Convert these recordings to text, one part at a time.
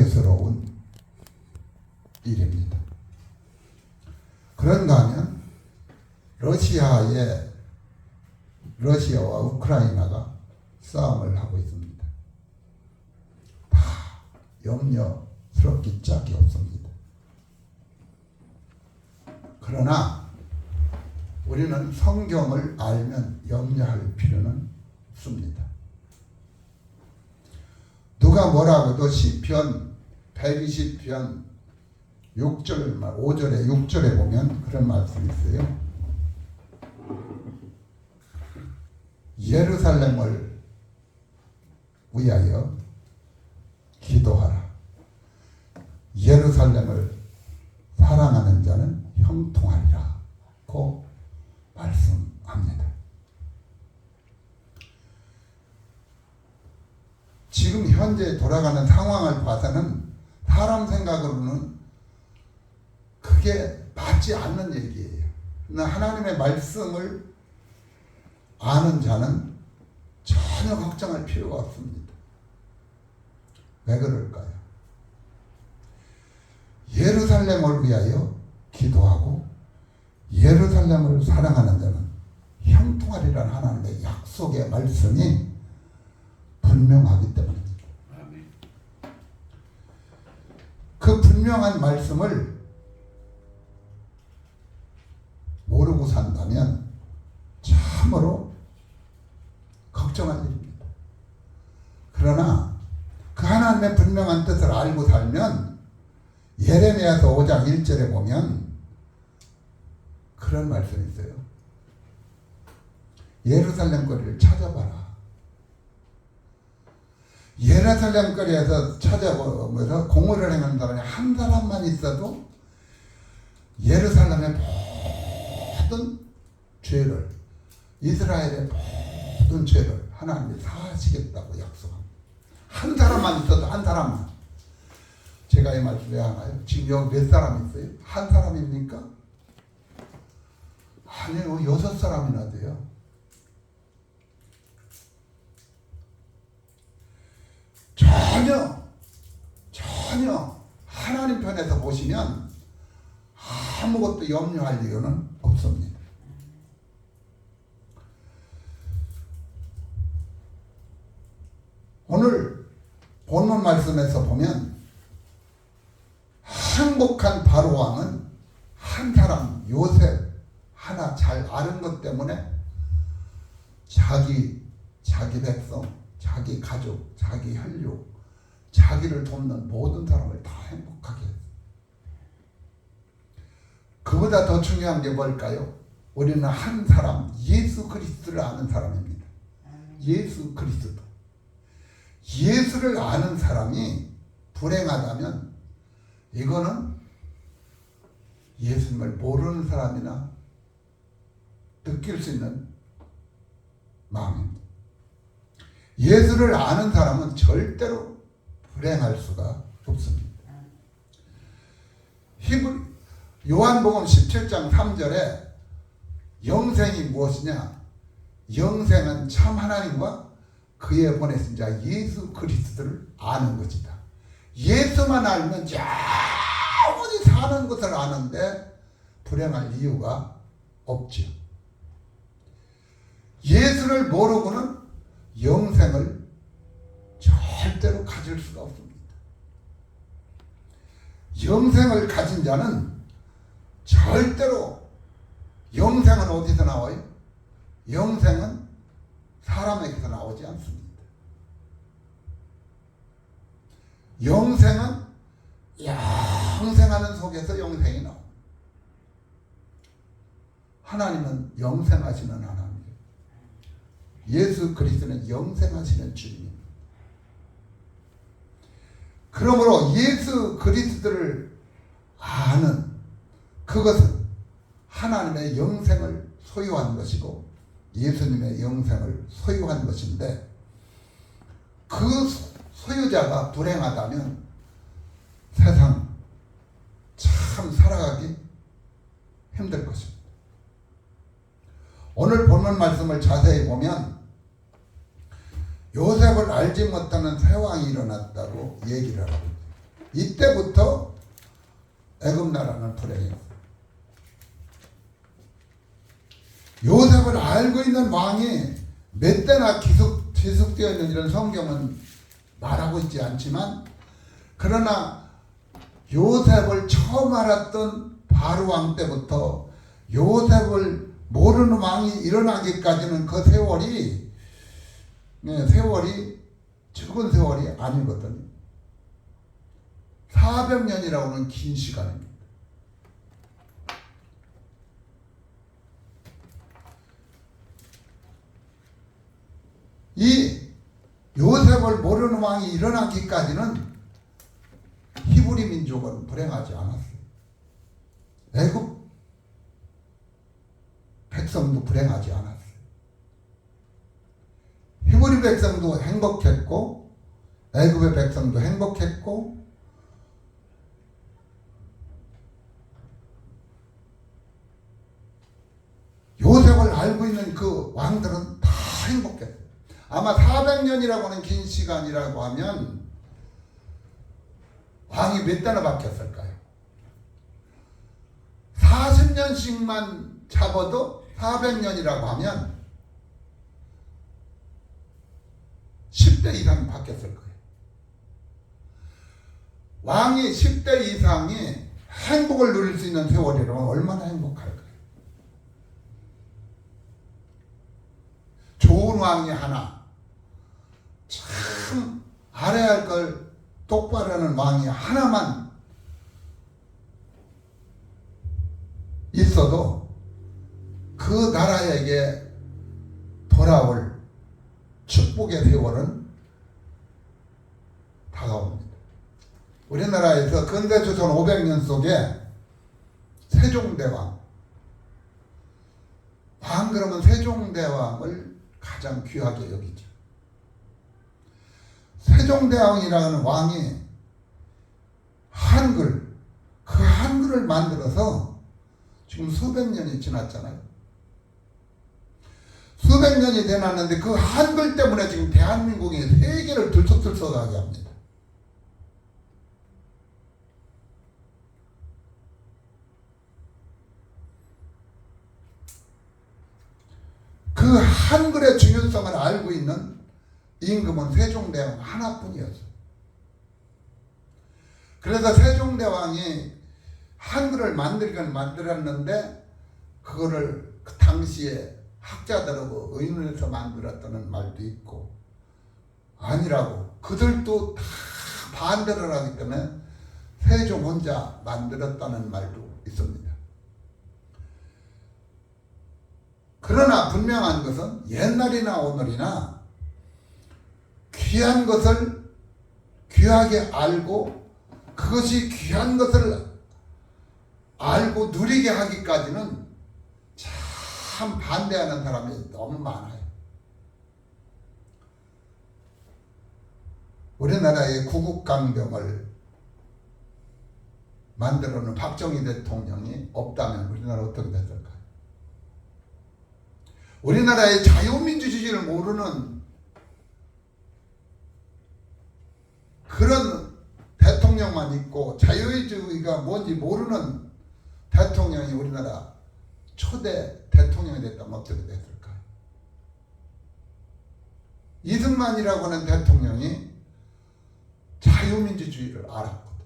죄스러운 일입니다. 그런가 하면 러시아와 우크라이나가 싸움을 하고 있습니다. 다 염려스럽기 짝이 없습니다. 그러나 우리는 성경을 알면 염려할 필요는 없습니다. 누가 뭐라고도 시편 120편 6절, 5절에 6절에 보면 그런 말씀이 있어요. 예루살렘을 위하여 기도하라. 예루살렘을 사랑하는 자는 형통하리라고 말씀합니다. 지금 현재 돌아가는 상황을 봐서는 사람 생각으로는 그게 맞지 않는 얘기예요. 그러나 하나님의 말씀을 아는 자는 전혀 걱정할 필요가 없습니다. 왜 그럴까요? 예루살렘을 위하여 기도하고 예루살렘을 사랑하는 자는 형통하리라는 하나님의 약속의 말씀이 분명하기 때문입니다. 그 분명한 말씀을 모르고 산다면 참으로 걱정할 일입니다. 그러나 그 하나님의 분명한 뜻을 알고 살면 예레미야서 5장 1절에 보면 그런 말씀이 있어요. 예루살렘 거리를 찾아봐라. 예루살렘 거리에서 찾아보면서 공의를 행하는 사람이 한 사람만 있어도 예루살렘의 모든 죄를, 이스라엘의 모든 죄를 하나님이 사하시겠다고 약속합니다. 한 사람만 있어도, 한 사람만. 제가 이 말씀 왜 하나요? 지금 여기 몇 사람 있어요? 한 사람입니까? 아니요, 6사람이나 돼요. 전혀 하나님 편에서 보시면 아무것도 염려할 이유는 없습니다. 오늘 본문 말씀에서 보면 행복한 바로왕은 한 사람 요셉 하나 잘 아는 것 때문에 자기 백성, 자기 가족, 자기 혈육, 자기를 돕는 모든 사람을 다 행복하게 했어요. 그보다 더 중요한 게 뭘까요? 우리는 한 사람, 예수 그리스도를 아는 사람입니다. 예수 그리스도. 예수를 아는 사람이 불행하다면 이거는 예수님을 모르는 사람이나 느낄 수 있는 마음입니다. 예수를 아는 사람은 절대로 불행할 수가 없습니다. 요한복음 17장 3절에 영생이 무엇이냐? 영생은 참 하나님과 그의 보내신 자 예수 그리스도를 아는 것이다. 예수만 알면 영원히 사는 것을 아는데 불행할 이유가 없죠. 예수를 모르고는 영생을 절대로 가질 수가 없습니다. 영생을 가진 자는 절대로, 영생은 어디서 나와요? 영생은 사람에게서 나오지 않습니다. 영생은 영생하는 속에서 영생이 나옵니다. 하나님은 영생하시는 하나님이에요. 예수 그리스도는 영생하시는 주님입니다. 그러므로 예수 그리스도를 아는 그것은 하나님의 영생을 소유한 것이고 예수님의 영생을 소유한 것인데, 그 소유자가 불행하다면 세상 참 살아가기 힘들 것입니다. 오늘 본문 말씀을 자세히 보면 요셉을 알지 못하는 세왕이 일어났다고 얘기를 하고 있어요. 이때부터 애굽 나라는 불행했어요. 요셉을 알고 있는 왕이 몇 대나 기숙되어 있는 이런 성경은 말하고 있지 않지만, 그러나 요셉을 처음 알았던 바로 왕 때부터 요셉을 모르는 왕이 일어나기까지는 그 세월이 적은 세월이 아니거든요. 400년이라고는 긴 시간입니다. 이 요셉을 모르는 왕이 일어나기까지는 히브리 민족은 불행하지 않았어요. 애굽 백성도 불행하지 않았어요. 히브리 백성도 행복했고 애굽의 백성도 행복했고, 요셉을 알고 있는 그 왕들은 다 행복했어요. 아마 400년이라고 하는 긴 시간이라고 하면 왕이 몇 대나 바뀌었을까요? 40년씩만 잡아도 400년이라고 하면 10대 이상이 바뀌었을 거예요. 왕이 10대 이상이 행복을 누릴 수 있는 세월이라면 얼마나 행복할까요? 좋은 왕이 하나, 참 알아야 할 걸 똑바로 하는 왕이 하나만 있어도 그 나라에게 돌아올 축복의 세월은 다가옵니다. 우리나라에서 근대조선 500년 속에 세종대왕, 왕 그러면 세종대왕을 가장 귀하게 여기죠. 세종대왕이라는 왕이 그 한글을 만들어서 지금 수백 년이 지났잖아요. 수백 년이 지났는데 그 한글 때문에 지금 대한민국이 세계를 들썩들썩하게 합니다. 그 한글의 중요성을 알고 있는 임금은 세종대왕 하나뿐이었어요. 그래서 세종대왕이 한글을 만들었는데 그거를 그 당시에 학자들하고 의논해서 만들었다는 말도 있고, 아니라고 그들도 다 반대를 하기 때문에 세종 혼자 만들었다는 말도 있습니다. 그러나 분명한 것은 옛날이나 오늘이나 귀한 것을 귀하게 알고 그것이 귀한 것을 알고 누리게 하기까지는 참 반대하는 사람이 너무 많아요. 우리나라의 구국강병을 만들어놓은 박정희 대통령이 없다면 우리나라 어떻게 됐을까요? 우리나라의 자유민주주의를 모르는 그런 대통령만 있고 자유주의가 뭔지 모르는 대통령이 우리나라 초대 대통령이 됐다면 어떻게 됐을까요? 이승만이라고 하는 대통령이 자유민주주의를 알았거든.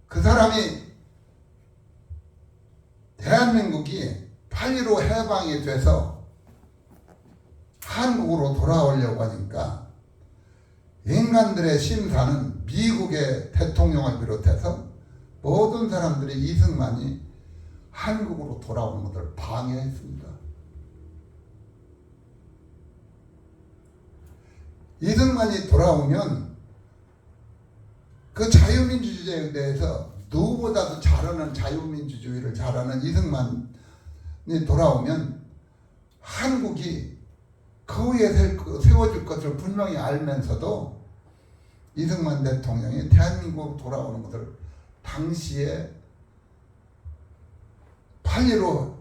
그 사람이 대한민국이 8.15 해방이 돼서 한국으로 돌아오려고 하니까 인간들의 심사는 미국의 대통령을 비롯해서 모든 사람들이 이승만이 한국으로 돌아오는 것을 방해했습니다. 이승만이 돌아오면 그 자유민주주의에 대해서 누구보다도 잘하는 자유민주주의를 잘하는 이승만이 돌아오면 한국이 그 위에 세워질 것을 분명히 알면서도 이승만 대통령이 대한민국으로 돌아오는 것을 당시에 8.15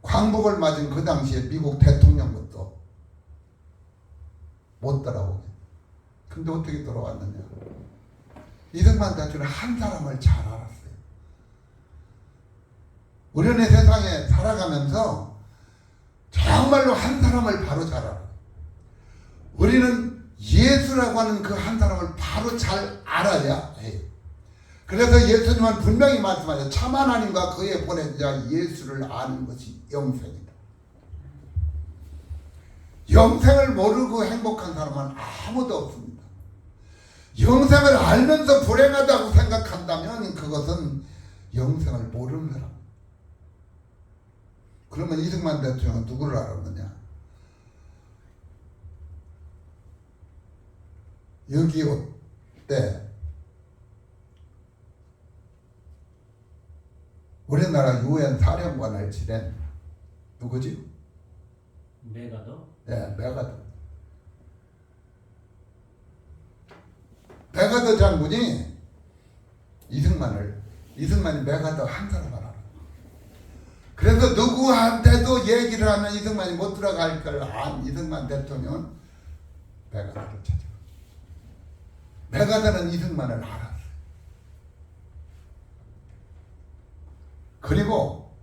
광복을 맞은 그 당시에 미국 대통령부터 못 따라오게 근데 어떻게 돌아왔느냐? 이승만 대통령은 한 사람을 잘 알았어요. 우리는 세상에 살아가면서 정말로 한 사람을 바로 잘 알아요. 우리는 예수라고 하는 그 한 사람을 바로 잘 알아야 해요. 그래서 예수님은 분명히 말씀하셨어요. 참 하나님과 그의 보낸 자 예수를 아는 것이 영생이다. 영생을 모르고 행복한 사람은 아무도 없습니다. 영생을 알면서 불행하다고 생각한다면 그것은 영생을 모르는 사람. 그러면 이승만 대통령은 누구를 알았느냐? 6.25 때 우리나라 유엔 사령관을 지낸 누구지? 메가더? 네, 메가더. 메가더 장군이 이승만이 메가더 한 사람 알아. 그래서 누구한테도 얘기를 하면 이승만이 못 들어갈 걸 안 이승만 대통령은 메가더를 찾아. 메가더는 이승만을 알았어요. 그리고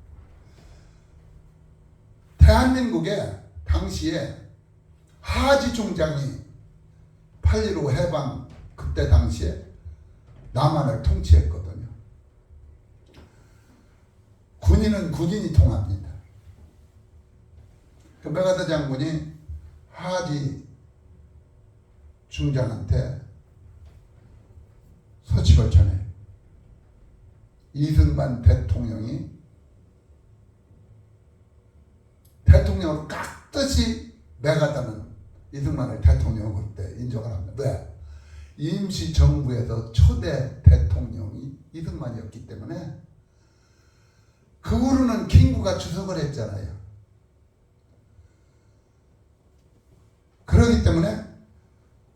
대한민국에 당시에 하지 중장이 8.15 해방 그때 당시에 남한을 통치했거든요. 군인은 군인이 통합니다. 그 메가더 장군이 하지 중장한테 소식을 전해요. 이승만 대통령이 대통령을 깍듯이 메가더는 이승만을 대통령으로 그때 인정을 합니다. 왜? 임시정부에서 초대 대통령이 이승만이었기 때문에 그 후로는 킹구가 주석을 했잖아요. 그렇기 때문에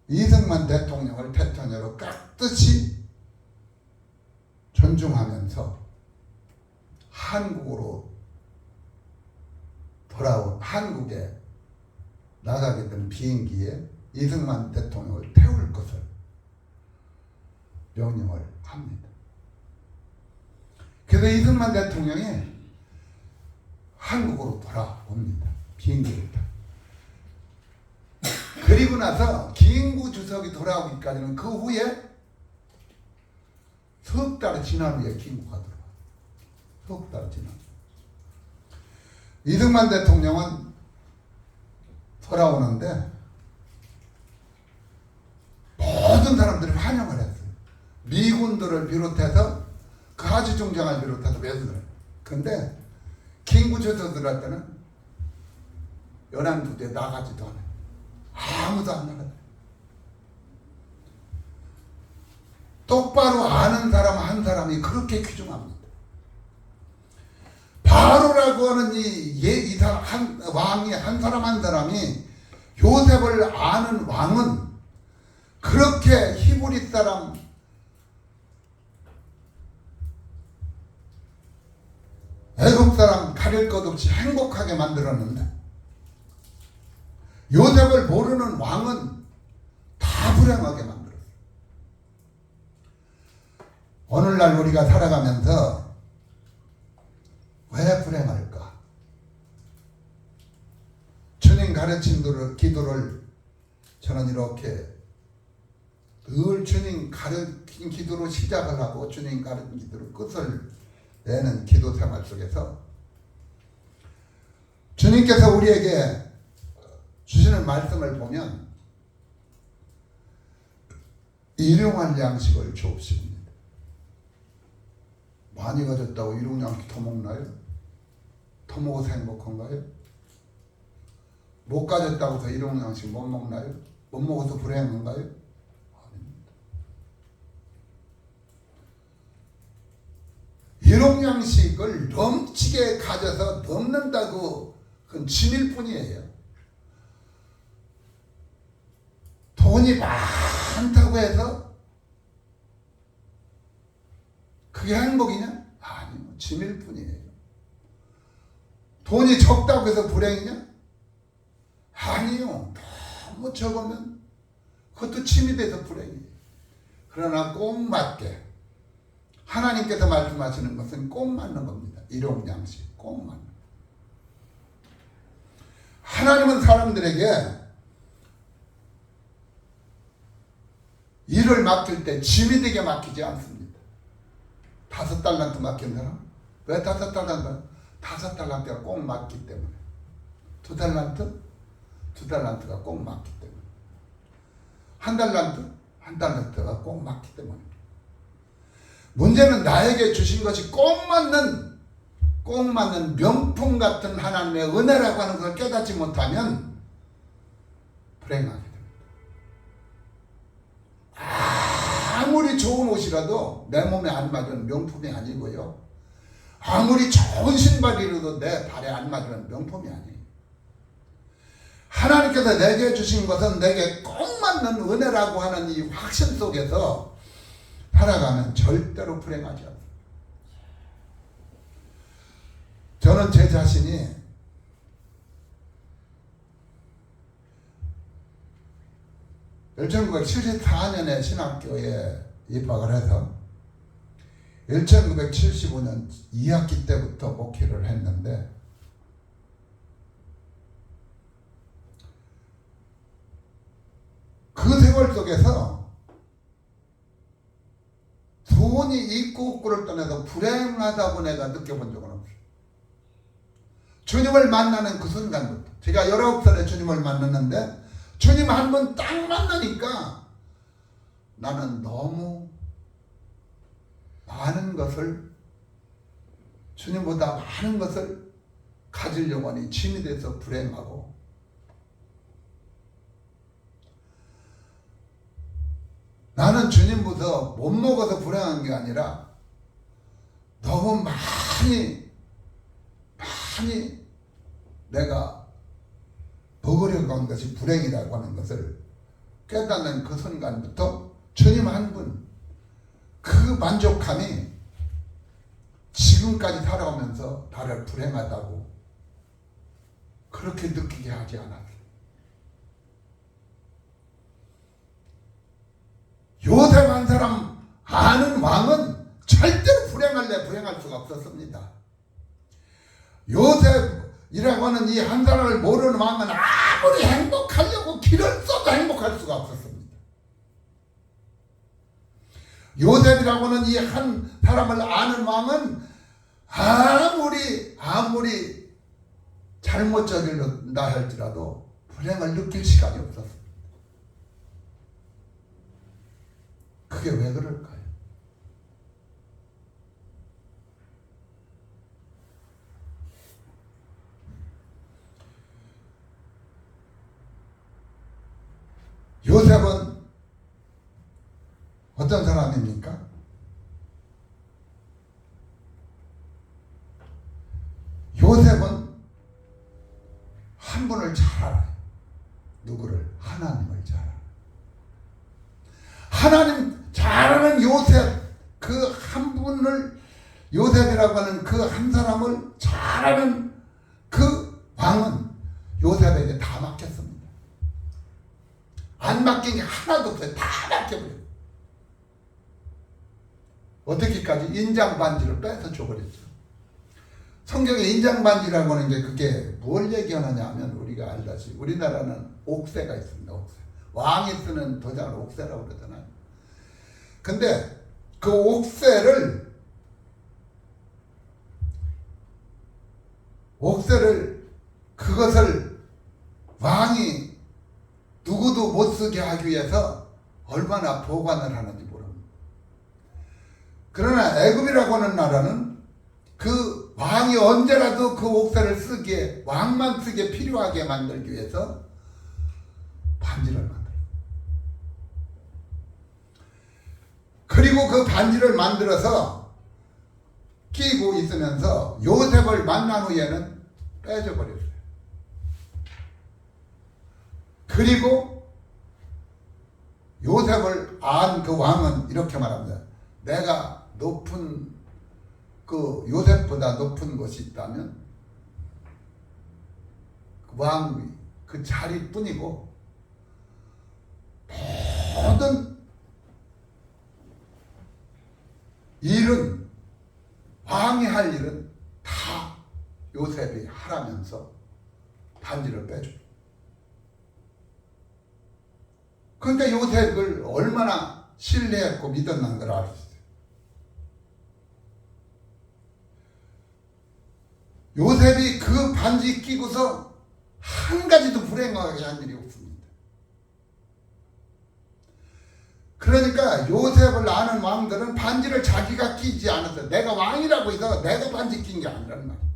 이승만 대통령을 대통령으로 깍듯이 존중하면서 한국으로 돌아온 한국에 나가게 된 비행기에 이승만 대통령을 태울 것을 명령을 합니다. 그래서 이승만 대통령이 한국으로 돌아옵니다. 비행기를 타고. 그리고 나서 김구 주석이 돌아오기까지는 그 후에 석 달이 지난 후에 김구가 들어와요. 석 달이 지난 후에. 이승만 대통령은 돌아오는데 모든 사람들이 환영을 했어요. 미군들을 비롯해서 그 하지 중장을 비롯해서 매수들. 근데 김구 주석들한테는 연안부대에 나가지도 않아요. 아무도 안 나가요. 똑바로 아는 사람 한 사람이 그렇게 귀중합니다. 바로라고 하는 왕이 한 사람 한 사람이 요셉을 아는 왕은 그렇게 히브리 사람 애국 사람 가릴 것 없이 행복하게 만들었는데 요셉을 모르는 왕은 다 불행하게 만들었어요. 오늘날 우리가 살아가면서 왜 불행할까? 주님 가르친 기도를 저는 이렇게 늘 주님 가르친 기도로 시작을 하고 주님 가르친 기도로 끝을 내는 기도 생활 속에서 주님께서 우리에게 주시는 말씀을 보면 일용할 양식을 주옵시옵니다. 많이 가졌다고 일용양식 더 먹나요? 더 먹어서 행복한가요? 못 가졌다고 더 일용양식 못 먹나요? 못 먹어서 불행한가요? 아닙니다. 일용양식을 넘치게 가져서 넘는다고 그건 짐일 뿐이에요. 돈이 많다고 해서 그게 행복이냐? 아니요. 짐일 뿐이에요. 돈이 적다고 해서 불행이냐? 아니요. 너무 적으면 그것도 침이 돼서 불행이에요. 그러나 꼭 맞게 하나님께서 말씀하시는 것은 꼭 맞는 겁니다. 일용양식 꼭 맞는. 하나님은 사람들에게 일을 맡길 때 짐이 되게 맡기지 않습니다. 5달란트 맡긴 사람? 왜 5달란트? 5달란트가 꼭 맞기 때문에. 2달란트? 2달란트가 꼭 맞기 때문에. 1달란트? 1달란트가 꼭 맞기 때문에. 문제는 나에게 주신 것이 꼭 맞는 명품 같은 하나님의 은혜라고 하는 걸 깨닫지 못하면 불행하게 됩니다. 아무리 좋은 옷이라도 내 몸에 안 맞는 명품이 아니고요. 아무리 좋은 신발이라도 내 발에 안 맞는 명품이 아니에요. 하나님께서 내게 주신 것은 내게 꼭 맞는 은혜라고 하는 이 확신 속에서 살아가면 절대로 불행하지 않습니다. 저는 제 자신이 (1974년에) 신학교에 입학을 해서 1975년 2학기 때부터 목회를 했는데, 그 세월 속에서 돈이 있고 없고를 떠나서 불행하다고 내가 느껴본 적은 없어요. 주님을 만나는 그 순간부터, 제가 19살에 주님을 만났는데 주님 한 번 딱 만나니까 나는 너무 많은 것을, 주님보다 많은 것을 가지려고 하니 짐이 돼서 불행하고, 나는 주님보다 못 먹어서 불행한 게 아니라 너무 많이 내가 먹으려고 한 것이 불행이라고 하는 것을 깨닫는 그 순간부터 주님 한 분, 그 만족함이 지금까지 살아오면서 나를 불행하다고 그렇게 느끼게 하지 않았어요. 요셉 한 사람 아는 왕은 절대로 불행할 수가 없었습니다. 요셉이라고 하는 이 한 사람을 모르는 왕은 아무리 행복하려고 길을 써도 행복할 수가 없었습니다. 요셉이라고 하는 이 한 사람을 아는 왕은 아무리 잘못 저질렀다 할지라도 불행을 느낄 시간이 없었습니다. 그게 왜 그럴까요? 요셉은 어떤 사람입니까? 요셉은 한 분을 잘 알아요. 누구를? 하나님을 잘 알아요. 하나님 잘 아는 요셉, 그 한 분을, 요셉이라고 하는 그 한 사람을 잘 아는 그 왕은 요셉에게 다 맡겼습니다. 안 맡긴 게 하나도 없어요. 다 맡겨버려요. 어떻게까지? 인장반지를 뺏어 줘버렸죠. 성경에 인장반지라고 하는 게 그게 뭘 얘기하느냐 하면, 우리가 알다시피 우리나라는 옥새가 있습니다. 옥새. 왕이 쓰는 도장을 옥새라고 그러잖아요. 근데 그 옥새를 그것을 왕이 누구도 못 쓰게 하기 위해서 얼마나 보관을 하는지 모릅니다. 그러나 애굽이라고 하는 나라는 그 왕이 언제라도 그 옥새를 쓰기에, 왕만 쓰기에 필요하게 만들기 위해서 반지를 만들어요. 그리고 그 반지를 만들어서 끼고 있으면서 요셉을 만난 후에는 빼줘버렸어요. 그리고 요셉을 안 그 왕은 이렇게 말합니다. 내가 높은, 그 요셉보다 높은 것이 있다면 그 왕 그 자리뿐이고 모든 일은, 왕이 할 일은 다 요셉이 하라면서 반지를 빼줘. 그러니까 요셉을 얼마나 신뢰했고 믿었는 걸 알았어요. 요셉이 그 반지 끼고서 한 가지도 불행하게 한 일이 없습니다. 그러니까 요셉을 아는 왕들은 반지를 자기가 끼지 않았어요. 내가 왕이라고 해서 내가 반지 낀 게 아니란 말이에요.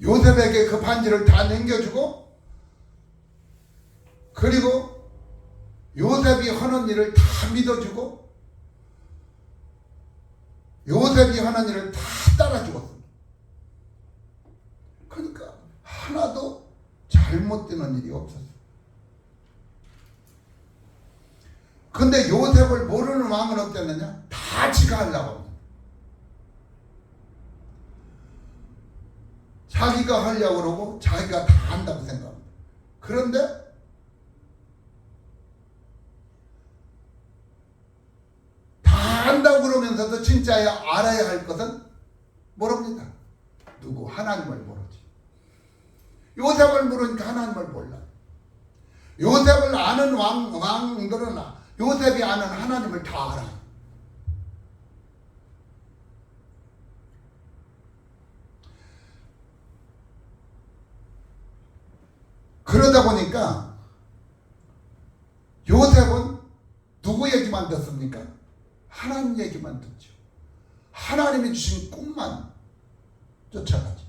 요셉에게 그 반지를 다 넘겨주고, 그리고 요셉이 하는 일을 다 믿어주고, 요셉이 하는 일을 다 따라주었습니다. 그러니까 하나도 잘못되는 일이 없었어요. 근데 요셉을 모르는 왕은 어땠느냐? 다 지가 하려고 합니다. 자기가 하려고 그러고 자기가 다 한다고 생각합니다. 그런데 다 한다고 그러면서도 진짜 알아야 할 것은 모릅니다. 누구? 하나님을 모르지. 요셉을 모르니까 하나님을 몰라. 요셉을 아는 왕들은 요셉이 아는 하나님을 다 알아. 그러다 보니까 요셉은 누구 얘기만 듣습니까? 하나님 얘기만 듣죠. 하나님이 주신 꿈만 쫓아가죠.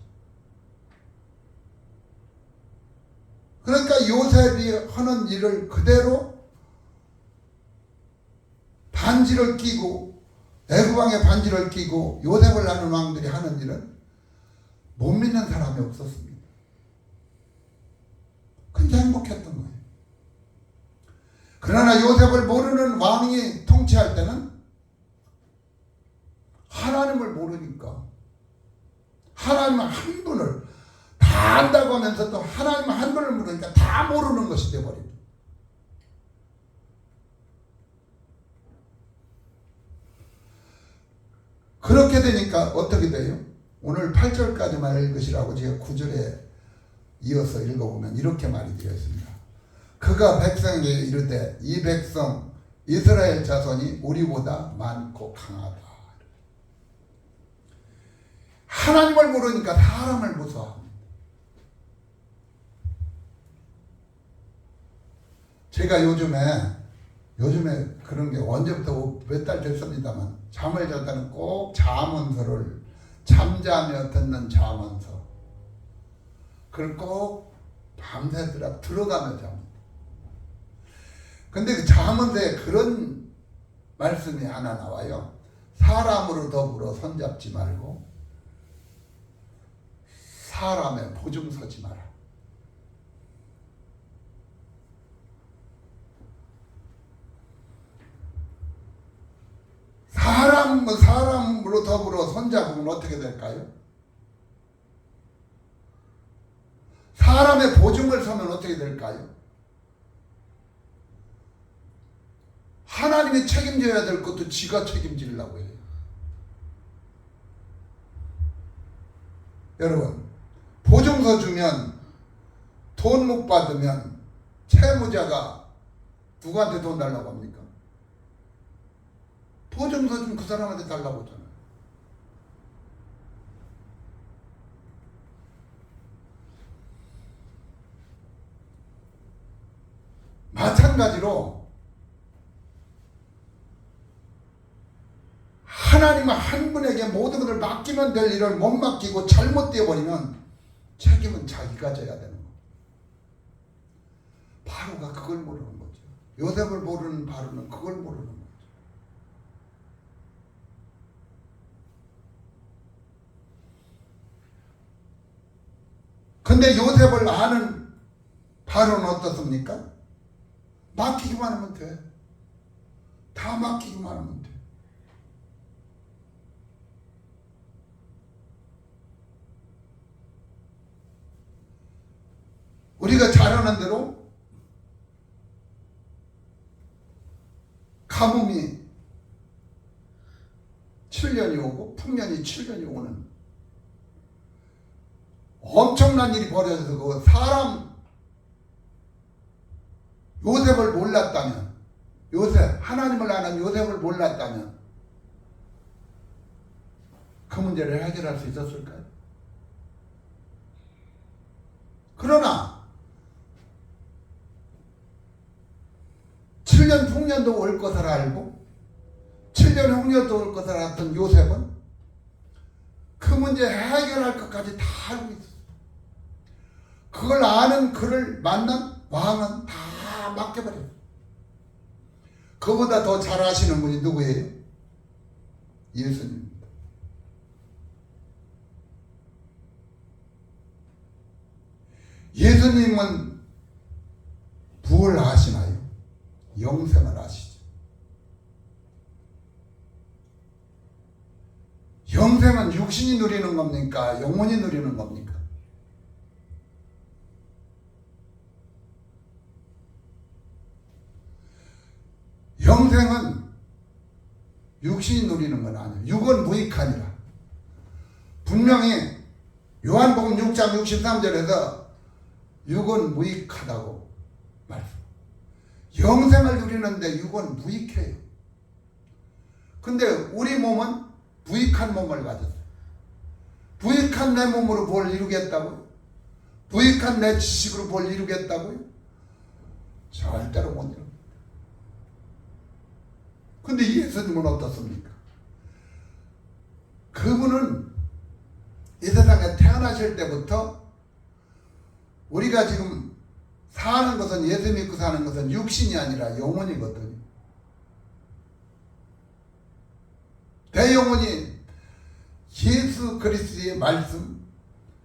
그러니까 요셉이 하는 일을 그대로 반지를 끼고, 애굽왕의 반지를 끼고 요셉을 아는 왕들이 하는 일은 못 믿는 사람이 없었습니다. 그게 행복했던 거예요. 그러나 요셉을 모르는 왕이 통치할 때는 하나님을 모르니까 하나님 한 분을 다 안다고 하면서도 하나님 한 분을 모르니까 다 모르는 것이 되어버립니다. 그렇게 되니까 어떻게 돼요? 오늘 8절까지만 읽으시라고 제가 9절에 이어서 읽어보면 이렇게 말이 되어 있습니다. 그가 백성에게 이르되 이 백성 이스라엘 자손이 우리보다 많고 강하다. 하나님을 모르니까 사람을 무서워합니다. 제가 요즘에 그런 게 언제부터 몇 달 됐습니다만 잠을 자다는 꼭 잠언서를 잠자며 듣는 잠언서, 그걸 꼭 밤새도록 들어가며 잡니다. 근데 그 잠언서에 그런 말씀이 하나 나와요. 사람으로 더불어 손잡지 말고 사람의 보증 서지 마라. 사람으로 더불어 손잡으면 어떻게 될까요? 사람의 보증을 서면 어떻게 될까요? 하나님이 책임져야 될 것도 지가 책임지려고 해요. 여러분, 보증서 주면 돈 못 받으면 채무자가 누구한테 돈 달라고 합니까? 보증서 준 그 사람한테 달라고 하잖아요. 마찬가지로 하나님 한 분에게 모든 것을 맡기면 될 일을 못 맡기고 잘못되어 버리면 책임은 자기가 져야 되는 거예요. 바로가 그걸 모르는 거죠. 요셉을 모르는 바로는 그걸 모르는 거죠. 근데 요셉을 아는 바로는 어떻습니까? 맡기기만 하면 돼. 다 맡기기만 하면 돼. 우리가 잘 아는 대로 가뭄이 7년이 오고 풍년이 7년이 오는 엄청난 일이 벌어져서 그 사람 요셉을 몰랐다면, 요셉, 하나님을 아는 요셉을 몰랐다면 그 문제를 해결할 수 있었을까요? 그러나 7년 풍년도 올 것을 알고 7년 홍련도 올 것을 알았던 요셉은 그 문제 해결할 것까지 다 알고 있었어요. 그걸 아는 그를 만난 왕은 다 맡겨버려요. 그보다 더 잘 아시는 분이 누구예요? 예수님입니다. 예수님은 부을 아시나요? 영생을 아시죠. 영생은 육신이 누리는 겁니까? 영혼이 누리는 겁니까? 영생은 육신이 누리는 건 아니에요. 육은 무익하니라. 분명히 요한복음 6장 63절에서 육은 무익하다고 말씀. 영생을 누리는데 육은 무익해요. 근데 우리 몸은 부익한 몸을 가졌어요. 부익한 내 몸으로 뭘 이루겠다고요? 부익한 내 지식으로 뭘 이루겠다고요? 절대로 못 이룹니다. 근데 예수님은 어떻습니까? 그분은 이 세상에 태어나실 때부터 우리가 지금 사는 것은, 예수 믿고 사는 것은 육신이 아니라 영혼이거든요. 내 영혼이 예수 그리스도의 말씀,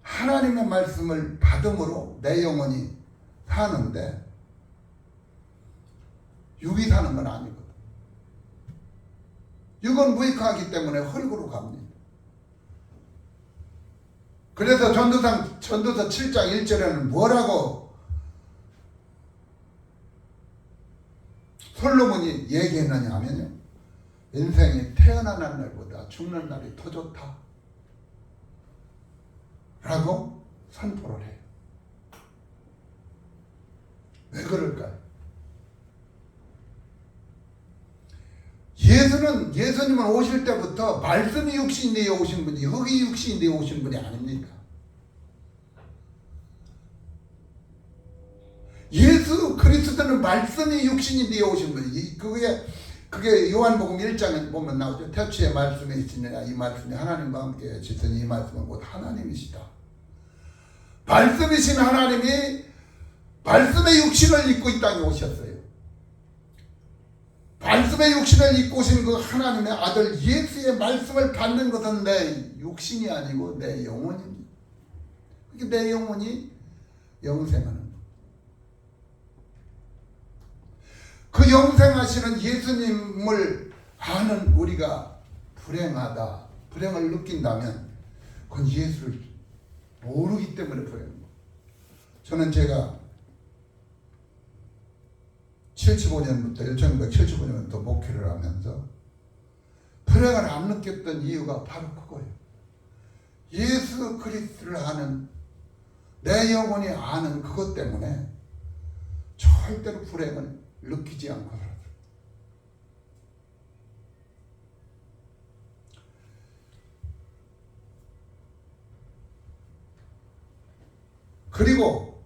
하나님의 말씀을 받음으로 내 영혼이 사는데 육이 사는 건 아니거든. 육은 무익하기 때문에 흙으로 갑니다. 그래서 전도서 7장 1절에는 뭐라고 솔로몬이 얘기했느냐 하면요, 인생이 태어나는 날보다 죽는 날이 더 좋다 라고 선포를 해요. 왜 그럴까요? 예수님은 오실 때부터 말씀이 육신이 되어 오신 분이, 흙이 육신이 되어 오신 분이 아닙니까? 예수 그리스도는 말씀이 육신이 되어 오신 분이, 그게 요한복음 1장에 보면 나오죠. 태초에 말씀이 있으니라, 이 말씀이 하나님과 함께 지으니 이 말씀은 곧 하나님이시다. 말씀이신 하나님이 말씀의 육신을 입고 이 땅에 오셨어요. 말씀의 육신을 입고 오신 그 하나님의 아들 예수의 말씀을 받는 것은 내 육신이 아니고 내 영혼입니다. 내 영혼이 영생하는 것. 그 영생하시는 예수님을 아는 우리가 불행하다, 불행을 느낀다면 그건 예수를 모르기 때문에 불행한 거예요. 저는 제가 75년부터 1975년부터 목회를 하면서 불행을 안 느꼈던 이유가 바로 그거예요. 예수 그리스도를 아는, 내 영혼이 아는 그것 때문에 절대로 불행을 느끼지 않고 살았어요. 그리고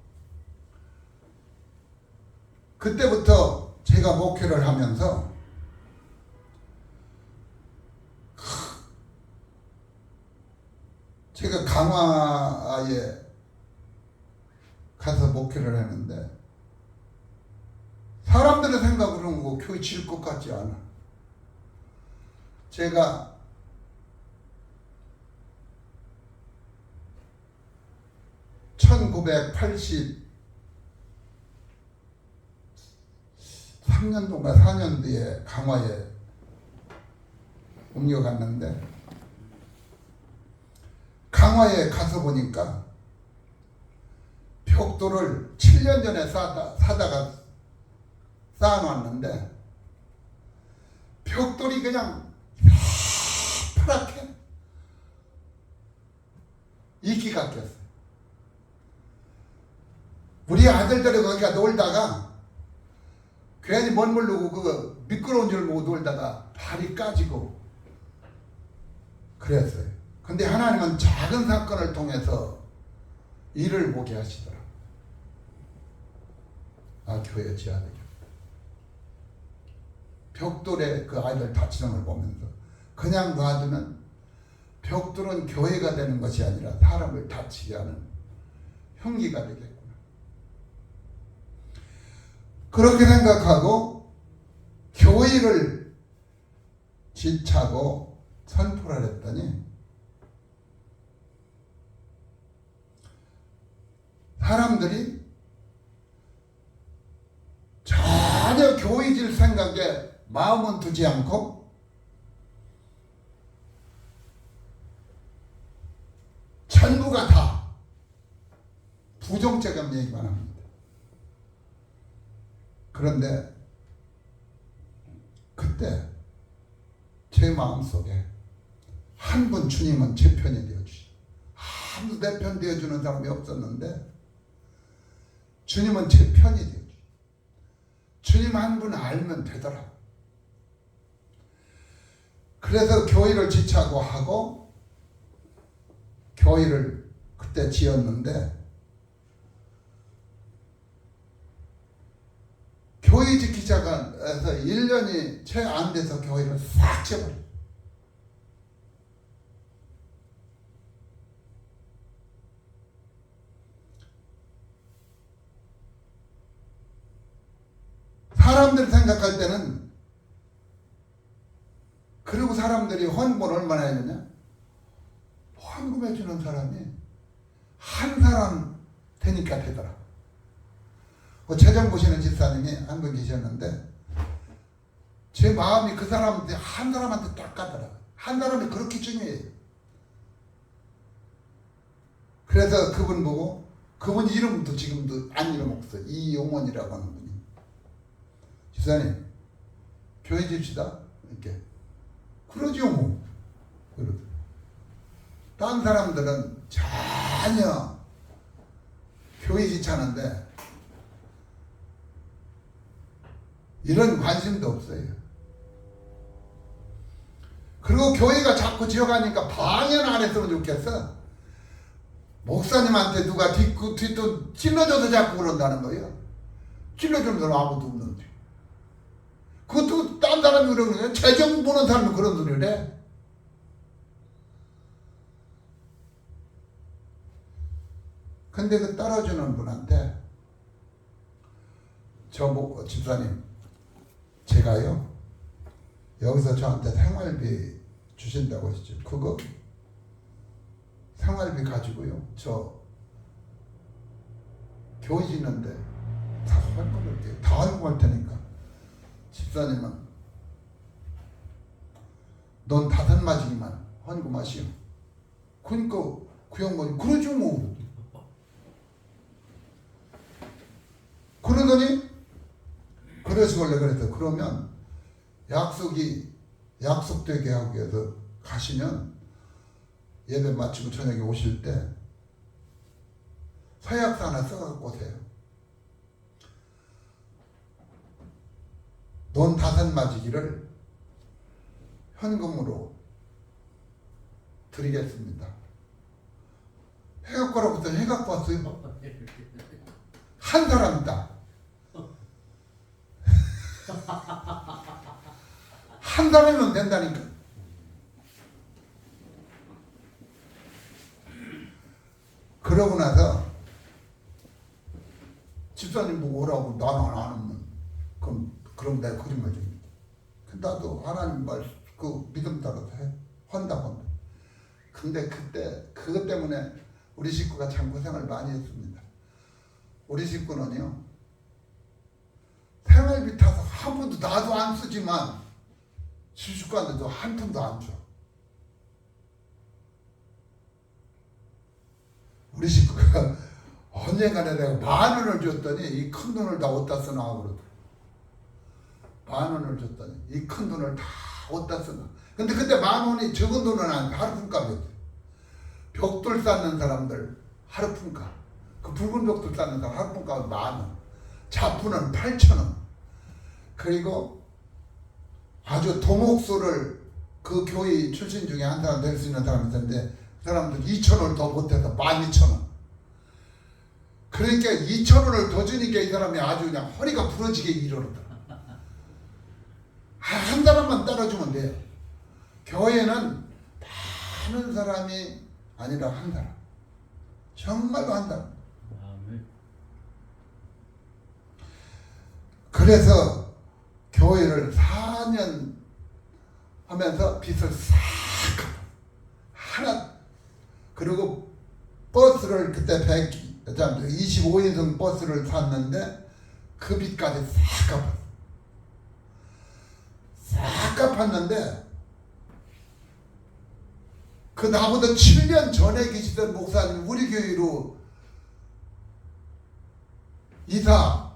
그때부터 제가 목회를 하면서 제가 강화에 가서 목회를 했는데 사람들의 생각으로는 뭐 교회 질 것 같지 않아. 제가 1983년도인가 4년 뒤에 강화에 옮겨갔는데 강화에 가서 보니까 벽돌을 7년 전에 사다가 쌓아놨는데 벽돌이 그냥 파랗게 이끼가 꼈어요. 우리 아들들이 거기가 놀다가 괜히 못 모르고 그 미끄러운 줄 모르고 놀다가 발이 까지고 그랬어요. 근데 하나님은 작은 사건을 통해서 일을 보게 하시더라. 아, 교회 지하되죠. 벽돌에 그 아이들 다치는 걸 보면서 그냥 놔두면 벽돌은 교회가 되는 것이 아니라 사람을 다치게 하는 흉기가 되겠구나. 그렇게 생각하고 교회를 지차고 선포를 했더니 사람들이 전혀 교회 질 생각에 마음은 두지 않고 전부가 다 부정적인 얘기만 합니다. 그런데 그때 제 마음속에 한 분 주님은 제 편이 되어주시. 아무도 내 편 되어주는 사람이 없었는데 주님은 제 편이 되어주시. 주님 한 분 알면 되더라. 그래서 교회를 지차고 하고 교회를 그때 지었는데 교회 지키자가 해서 1년이 채 안 돼서 교회를 싹 지어버렸어요. 사람들 생각할 때는 그리고 사람들이 헌금을 얼마나 했느냐? 헌금해 주는 사람이 한 사람 되니까 되더라. 재정 보시는 집사님이 한 분 계셨는데 제 마음이 그 사람한테 한 사람한테 딱 가더라. 한 사람이 그렇게 중요해요. 그래서 그분 보고 그분 이름도 지금도 안 잃어먹었어요. 이용원이라고 하는 분이. 집사님 교회 집시다 이렇게 그러죠 뭐. 그러더라고요. 딴 사람들은 전혀 교회 지차는데 이런 관심도 없어요. 그리고 교회가 자꾸 지어가니까 방해는 안 했으면 좋겠어. 목사님한테 누가 뒷도 찔러줘서 자꾸 그런다는 거예요. 찔러주는 사람 아무도 없는데. 그것도 딴 사람이 그러는 거예요. 재정 보는 사람이 그런 소리를 해. 근데 그 떨어주는 분한테 저보고 집사님 제가요 여기서 저한테 생활비 주신다고 하시죠. 그거 생활비 가지고요 저 교회 짓는데 다 헌금할게요. 다 헌금할 테니까 집사님은 넌 5마지기만 헌금하시오. 그러니까 그 양반이 그러죠 뭐. 그러더니 그러시길래 그랬어. 그러면 약속되게 하기 위해서 가시면 예배 마치고 저녁에 오실 때 서약서 하나 써갖고 오세요. 돈 5마지기를 현금으로 드리겠습니다. 해갖고 오라고 했더니 해갖고 왔어요. 한 사람이다. 한 사람이면 된다니까. 그러고 나서 집사님 보고 오라고 나는 안 하면 그럼 내가 거짓말 줍니다. 나도 하나님 말 그 믿음 따라서 한다. 근데 그때 그것 때문에 우리 식구가 참 고생을 많이 했습니다. 우리 식구는요 생활비 타서 한 푼도 나도 안 쓰지만 주식관들도 한 푼도 안 줘. 우리 식구가 언젠가는 내가 10,000원을 줬더니 이 큰 돈을 다 어디다 쓰나 그러더라고. 10,000원을 줬더니 이 큰 돈을 다 어디다 쓰나. 근데 그때 10,000원이 적은 돈은 아니고 하루 품값이었어요. 벽돌 쌓는 사람들 하루 품값. 그 붉은 벽돌 쌓는 사람 하루 품값은 10,000원. 자푸는 8,000원. 그리고 아주 도목수를 그 교회 출신 중에 한 사람 될 수 있는 사람이 있었는데 그 사람들 2,000원을 더 못해서 12,000원. 그러니까 2,000원을 더 주니까 이 사람이 아주 그냥 허리가 부러지게 이러더라. 한 사람만 따라주면 돼요. 교회는 많은 사람이 아니라 한 사람. 정말로 한 사람. 아멘. 그래서 교회를 4년 하면서 빚을 싹 하나. 그리고 버스를 그때 25인승 버스를 샀는데 그 빚까지 싹 갚았어. 싹 갚았는데 그 나보다 7년 전에 계시던 목사님 우리 교회로 이사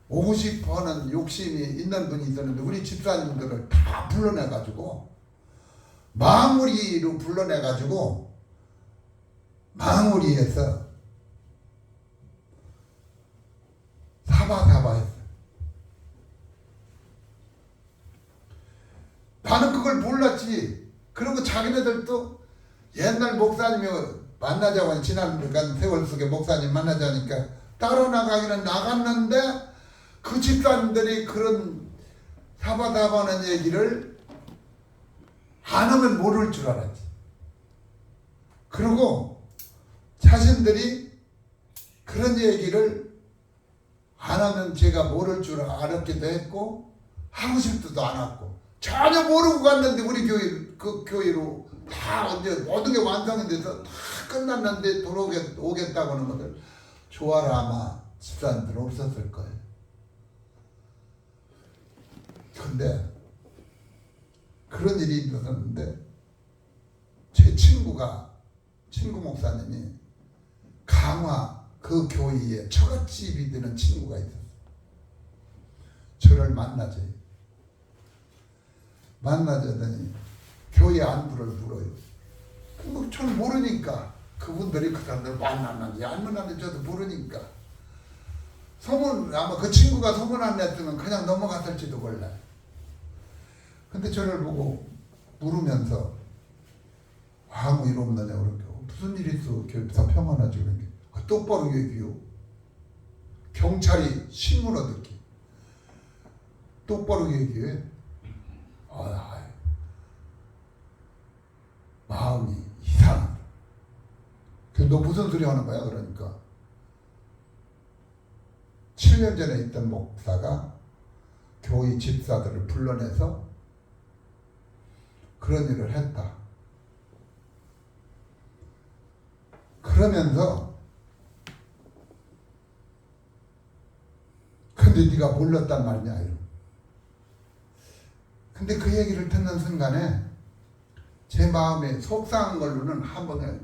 오고 싶어하는 욕심이 있는 분이 있었는데 우리 집사님들을 다 불러내가지고 망우리로 불러내가지고 망우리에서 사바사바 했어. 나는 그걸 몰랐지. 그리고 자기네들도 옛날 목사님이 만나자고 지난 세월 속에 목사님 만나자니까 따라 나가기는 나갔는데 그 집사님들이 그런 사바사바하는 얘기를 안 하면 모를 줄 알았지. 그리고 자신들이 그런 얘기를 안 하면 제가 모를 줄 알았기도 했고 하고 싶지도 않았고 전혀 모르고 갔는데 우리 교회 그 교회로 다 언제 모든 게 완성이 돼서 다 끝났는데 오겠다고 하는 것을 좋아라 아마 집사님들 없었을 거예요. 근데 그런 일이 있었는데 제 친구 목사님이 강화 그 교회에 처갓집이 되는 친구가 있었어요. 저를 만나자더니 교회 안부를 물어요. 뭐 저는 모르니까 그분들이 그 사람들 만났는지 안 만났는지 저도 모르니까 소문 아마 그 친구가 소문 안 냈으면 그냥 넘어갔을지도 몰라요. 근데 저를 보고 물으면서 아무 일 없느냐 그러니까 무슨 일 있어 교회에서 평안하지 그러니까 똑바로 얘기요. 경찰이 신문 얻었기 똑바로 얘기해. 마음이 이상하다. 너 무슨 소리 하는 거야? 그러니까 7년 전에 있던 목사가 교회 집사들을 불러내서 그런 일을 했다. 그러면서 근데 네가 몰랐단 말이냐 이러고. 근데 그 얘기를 듣는 순간에 제 마음에 속상한 걸로는 한 번에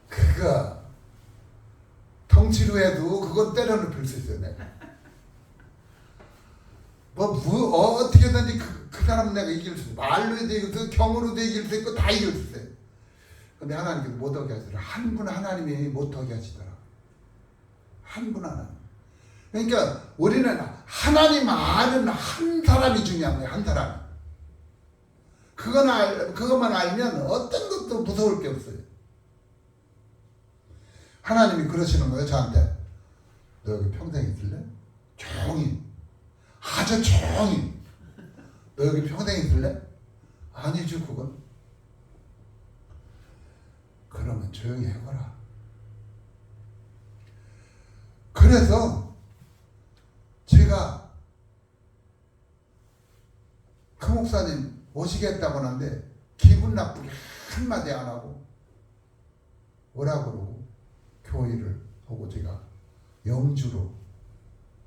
그거 덩치로 해도 그건 때려눕힐 수 있어요. 내가 어떻게든지 그 사람 내가 이길 수 있어. 말로도 이길 수 있고 경으로도 이길 수 있고 다 이길 수 있어요. 근데 하나님께서 못하게 하시더라. 한 분 하나님이 못하게 하시더라. 한 분 하나님. 그러니까 우리는 하나님 아는 한 사람이 중요한 거예요. 한 사람. 그것만 알면 어떤 것도 무서울 게 없어요. 하나님이 그러시는 거예요. 저한테. 너 여기 평생 있을래? 조용히. 아주 조용히. 너 여기 평생 있을래? 아니죠 그건. 그러면 조용히 해봐라. 그래서 제가 그 목사님 오시겠다고 하는데 기분 나쁘게 한마디 안 하고 오라고 그러고 교회를 하고 제가 영주로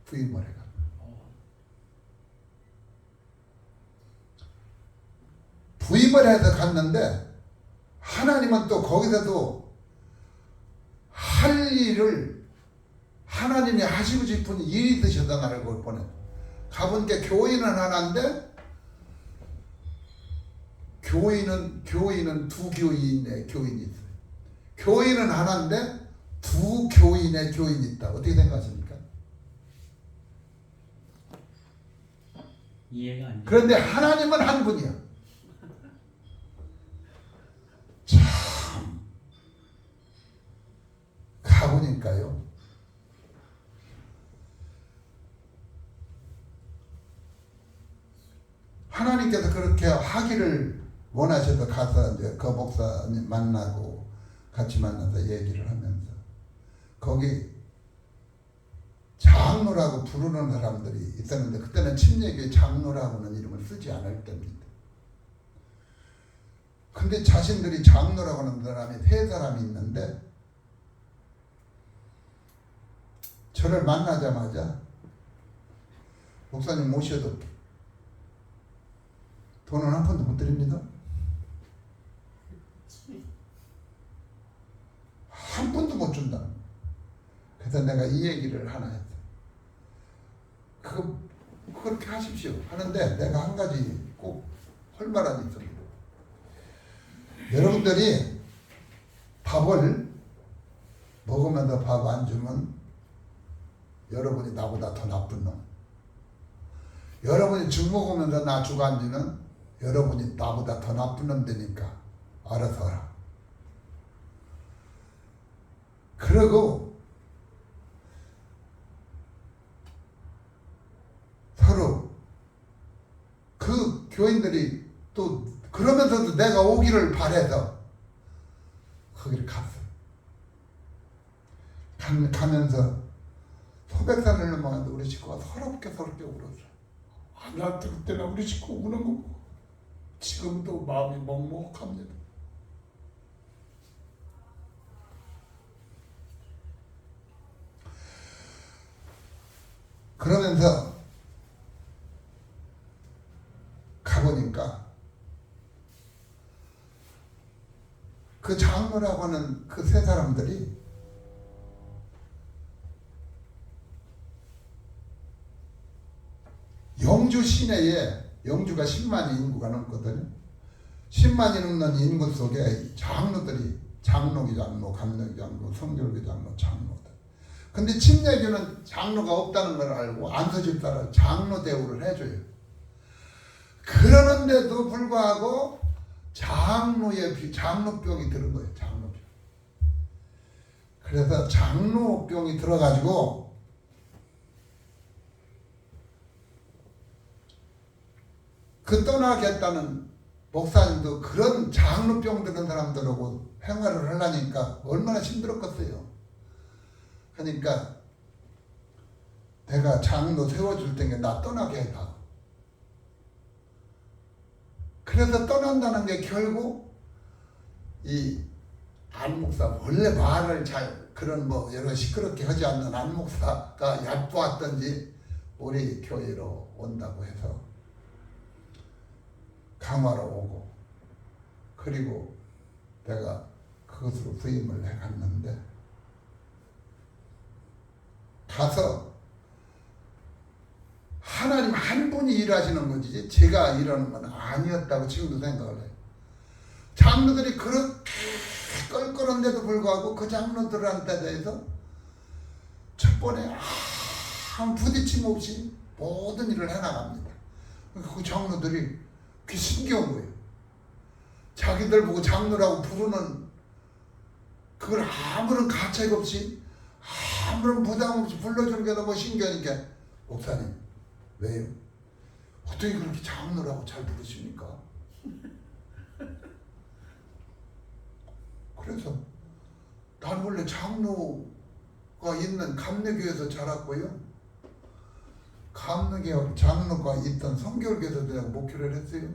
부임을 해가. 부임을 해서 갔는데 하나님은 또 거기서도 할 일을 하나님이 하시고 싶은 일이 있으셔서 나를 그걸 보내. 가보니까 교인은 하나인데 교인은 두 교인의 교인이 있어요. 교인은 하나인데 두 교인의 교인이 있다. 어떻게 생각하십니까? 이해가 안 돼. 그런데 하나님은 한 분이야. 참 가보니까요. 하나님께서 그렇게 하기를 원하셔서 가서 이제 그 목사님 만나고 같이 만나서 얘기를 하면서 거기 장로라고 부르는 사람들이 있었는데 그때는 침례교회 장로라고는 이름을 쓰지 않을 때입니다. 근데 자신들이 장로라고 하는 사람이 세 사람이 있는데 저를 만나자마자 목사님 모셔도 돈은 한 푼도 못 드립니다. 한 푼도 못 준다. 그래서 내가 이 얘기를 하나 했어. 그렇게 하십시오. 하는데 내가 한 가지 꼭 할 말이 있습니다. 여러분들이 밥을 먹으면서 밥 안 주면 여러분이 나보다 더 나쁜 놈. 여러분이 죽 먹으면서 나 죽 안 주면 여러분이 나보다 더 나쁜 놈 되니까 알아서 하라. 그리고 서로 그 교인들이 또 그러면서도 내가 오기를 바래서 거기를 갔어. 가면서 소백산을 넘어가는데 우리 식구가 서럽게 울었어. 나 그때는 우리 식구 우는 거 보고 지금도 마음이 먹먹합니다. 그러면서 가보니까 그 장로라고 하는 그 세 사람들이 영주 시내에 영주가 10만이 인구가 넘거든요. 10만이 넘는 인구 속에 장로들이 장로기 장로, 감로기 장로, 성결기 장로, 장로들. 근데 침례교는 장로가 없다는 걸 알고 안수집사를 장로 대우를 해줘요. 그러는데도 불구하고 장로병이 들은 거예요. 장로병. 그래서 장로병이 들어가지고 그 떠나겠다는 목사님도 그런 장로병 드는 사람들하고 생활을 하려니까 얼마나 힘들었겠어요. 그러니까 내가 장로 세워줄 테니까 나 떠나게 해봐. 그래서 떠난다는 게 결국 이 안목사 원래 말을 잘 그런 뭐 여러 시끄럽게 하지 않는 안목사가 얕보았던지 우리 교회로 온다고 해서 강화로 오고 그리고 내가 그것으로 부임을 해갔는데 가서 하나님 한 분이 일하시는 거지 제가 일하는 건 아니었다고 지금도 생각을 해요. 장로들이 그렇게 껄끄러운데도 불구하고 그 장로들한테 대해서 첫 번에 아무 부딪힘 없이 모든 일을 해나갑니다. 그 장로들이 그게 신기한 거예요. 자기들 보고 장로라고 부르는 그걸 아무런 가책 없이 아무런 부담 없이 불러주는 게 너무 신기하니까 목사님 왜요? 어떻게 그렇게 장로라고 잘 부르십니까? 그래서 난 원래 장로가 있는 감리교에서 자랐고요. 감리교 장로가 있던 성결교에서 내가 목회를 했어요.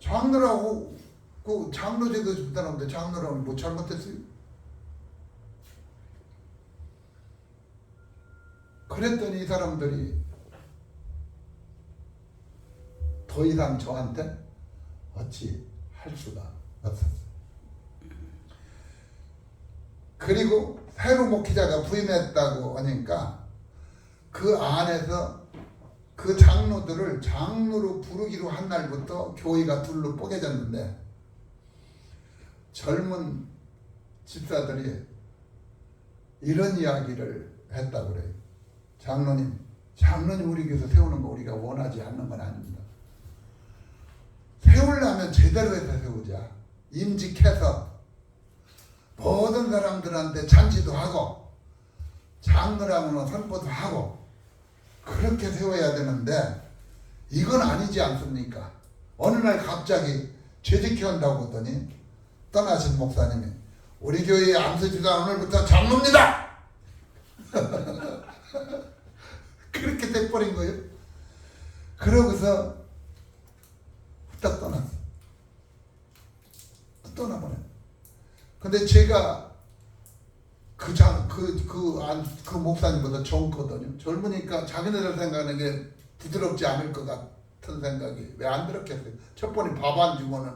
장로라고 그 장로제도 집단하는데 장로라고 뭐 잘못했어요? 그랬더니 이 사람들이 더 이상 저한테 어찌 할 수가 없었어요. 그리고 새로 목회자가 부임했다고 하니까 그 안에서 그 장로들을 장로로 부르기로 한 날부터 교회가 둘로 뽀개졌는데 젊은 집사들이 이런 이야기를 했다고 그래요. 장로님 우리 교회에서 세우는 거 우리가 원하지 않는 건 아닙니다. 세우려면 제대로 해서 세우자. 임직해서 모든 사람들한테 잔치도 하고 장로라고는 선포도 하고 그렇게 세워야 되는데 이건 아니지 않습니까? 어느 날 갑자기 죄직해온다고 하더니 떠나신 목사님이 우리 교회의 암수지가 오늘부터 장로입니다. 그렇게 돼버린 거예요. 그러고서 후딱 떠났어. 떠나버려. 근데 제가 그 목사님보다 젊거든요. 젊으니까 자기네들 생각하는 게 부드럽지 않을 것 같은 생각이 왜 안 들었겠어요. 첫 번에 밥 안 주고는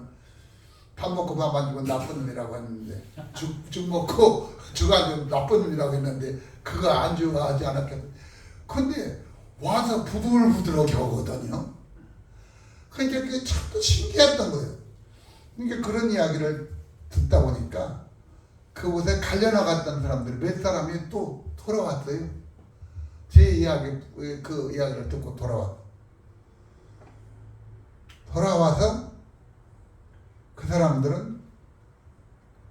밥 먹고 밥 안 주고 나쁜 놈이라고 했는데 죽 먹고 죽 안 주고 나쁜 놈이라고 했는데 그거 안 좋아하지 않았겠어요. 근데 와서 부들부들하게 하거든요. 그러니까 그게 참 신기했던 거예요. 그러니까 그런 이야기를 듣다 보니까 그곳에 갈려나갔던 사람들이 몇 사람이 또 돌아왔어요. 제 이야기, 그 이야기를 듣고 돌아와서 그 사람들은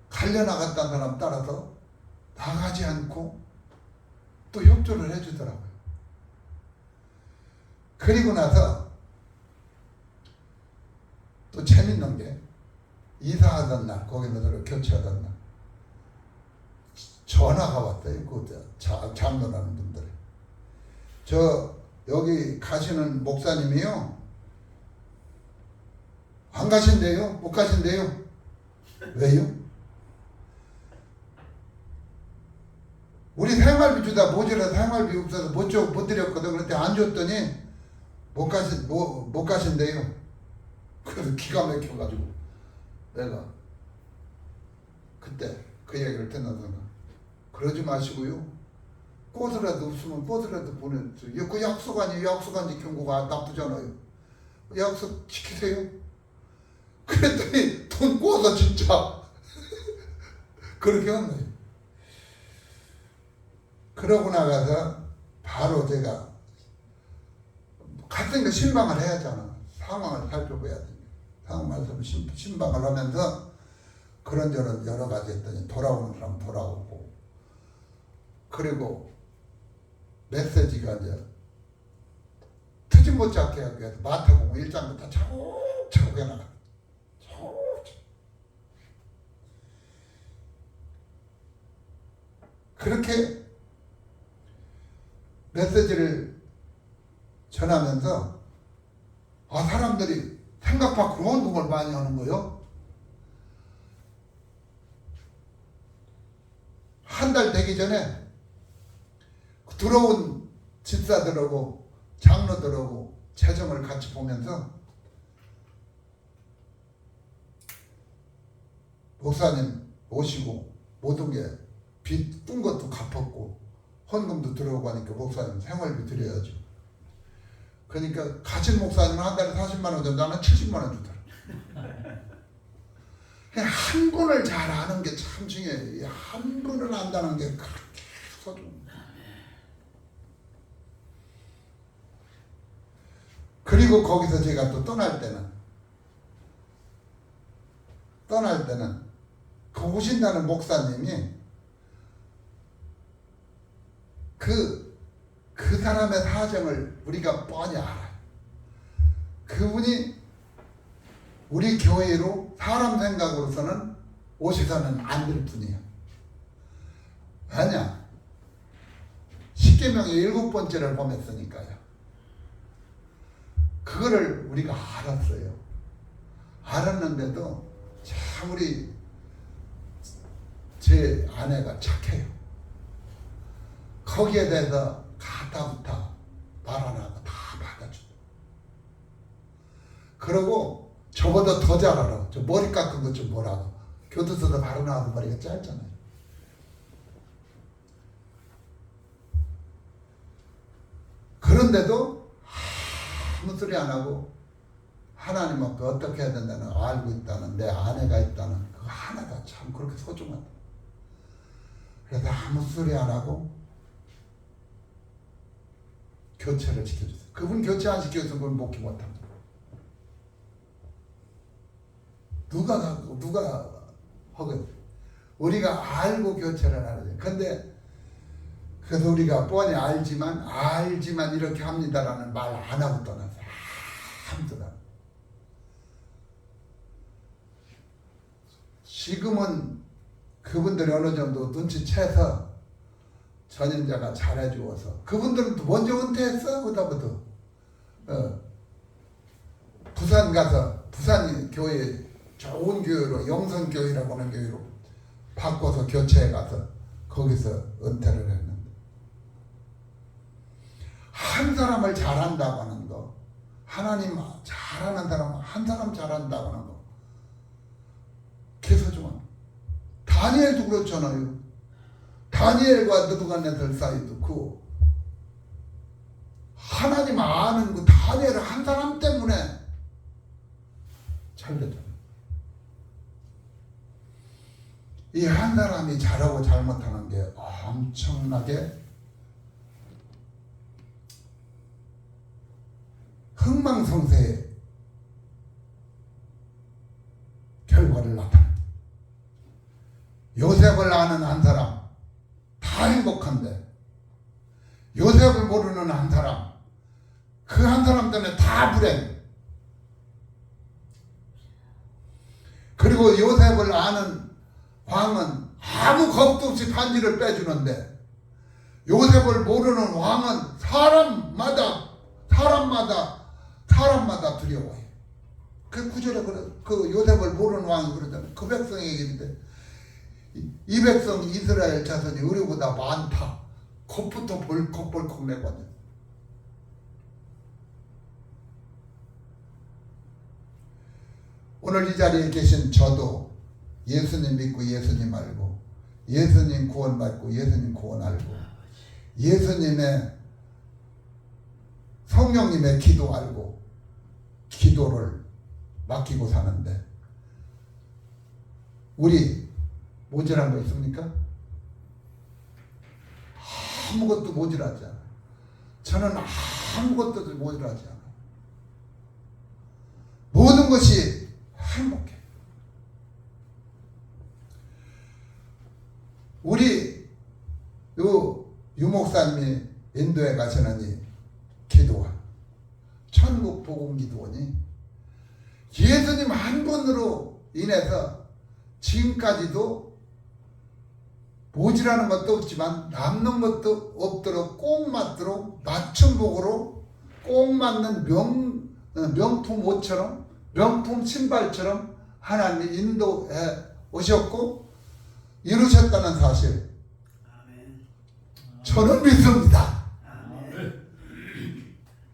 갈려나갔던 사람 따라서 나가지 않고 또 협조를 해주더라고요. 그리고 나서 또 재밌는 게 이사하던 날, 거기서 교체하던 날 전화가 왔어요. 그 장로라는 분들이. 여기 가시는 목사님이요. 안 가신대요? 못 가신대요? 왜요? 우리 생활비 주다 모자라서 생활비 없어서 못 드렸거든. 그런데 안 줬더니 못 가신대요. 그래서 기가 막혀가지고 내가 그때 그 얘기를 듣는 순간 그러지 마시고요. 꽃이라도 없으면 꽃이라도 보내주세요. 그 약속 아니에요. 약속 안 지킨 거가 나쁘잖아요. 약속 지키세요. 그랬더니 돈 꼬아서 진짜 그렇게 한 거예요. 그러고 나가서 바로 제가 갔으니까 신방을 해야잖아. 상황을 살펴봐야 됩니다. 상황을 신방을 하면서 그런저런 여러 가지 했더니 돌아오는 사람 돌아오고 그리고 메시지가 이제 트집 못 잡게 하기 위해서 마태복음 1장부터 차곡차곡 해나가. 그렇게 메시지를 전하면서 사람들이 생각 밖으로 운동을 많이 하는 거예요. 한 달 되기 전에 들어온 집사들하고 장로들하고 재정을 같이 보면서 목사님 오시고 모든 게 빚 꾼 것도 갚았고 헌금도 들어오고 하니까 목사님 생활비 드려야죠. 그러니까 가진 목사님은 한 달에 40만 원 정도 나는 70만 원 주더라. 한 분을 잘 아는 게 참 중요해요. 한 분을 안다는 게 그렇게 소중해요. 그리고 거기서 제가 또 떠날 때는 그 오신다는 목사님이 그 사람의 사정을 우리가 뻔히 알아요. 그분이 우리 교회로 사람 생각으로서는 오셔서는 안 될 뿐이에요. 왜냐? 십계명의 7번째를 범했으니까요. 그거를 우리가 알았어요. 알았는데도 참 제 아내가 착해요. 거기에 대해서 가타부타 말 안 하고 다 받아준다. 그러고 저보다 더 잘 알아. 저 머리 깎은 것 좀 뭐라고. 교도소도 바로 나와서 머리가 짧잖아요. 그런데도 아무 소리 안 하고 하나님 앞에 어떻게 해야 된다는 알고 있다는 내 아내가 있다는 그거 하나가 참 그렇게 소중하다. 그래서 아무 소리 안 하고 교체를 시켜줬어요. 그분 교체 안 시켜줘서 그걸 먹지 못합니다. 누가 하거든. 우리가 알고 교체를 하는 거예요. 근데 그래서 우리가 뻔히 알지만 이렇게 합니다라는 말 안 하고 떠났어요. 아무도 안. 지금은 그분들이 어느 정도 눈치채서 전임자가 잘해주어서 그분들은 먼저 은퇴했어. 그다부터 부산 가서 부산 교회 좋은 교회로 영성교회라고 하는 교회로 바꿔서 교체해 가서 거기서 은퇴를 했는데 한 사람을 잘한다고 하는 거 하나님 잘하는 사람 한 사람 잘한다고 하는 거 개소중한 다니엘도 그렇잖아요. 다니엘과 느부갓네살 사이도 그 하나님 아는 그 다니엘 한 사람 때문에 잘 됐잖아요. 이 한 사람이 잘하고 잘못하는 게 엄청나게 흥망성쇠의 결과를 나타냅니다. 요셉을 아는 한 사람 다 행복한데 요셉을 모르는 한 사람 그 한 사람 때문에 다 불행. 그리고 요셉을 아는 왕은 아무 겁도 없이 반지를 빼주는데 요셉을 모르는 왕은 사람마다 두려워해. 그 구절에 그 요셉을 모르는 왕이 그러잖아요. 그 백성의 얘기인데 이 백성 이스라엘 자손이 우리보다 많다. 겁부터 벌컥벌컥 내고 앉아. 오늘 이 자리에 계신 저도 예수님 믿고 예수님 알고 예수님 구원 받고 예수님 구원 알고 예수님의 성령님의 기도 알고 기도를 맡기고 사는데 우리 모자란 거 있습니까? 아무것도 모자라지 않아요. 저는 아무것도 모자라지 않아요. 모든 것이 행복해. 우리 유 목사님이 인도에 가시는 이 기도원 천국 복음 기도원이 예수님 한 분으로 인해서 지금까지도 모자라는 것도 없지만 남는 것도 없도록 꼭 맞도록 맞춤복으로 꼭 맞는 명품 옷처럼 명품 신발처럼 하나님이 인도해 오셨고 이루셨다는 사실 저는 믿습니다.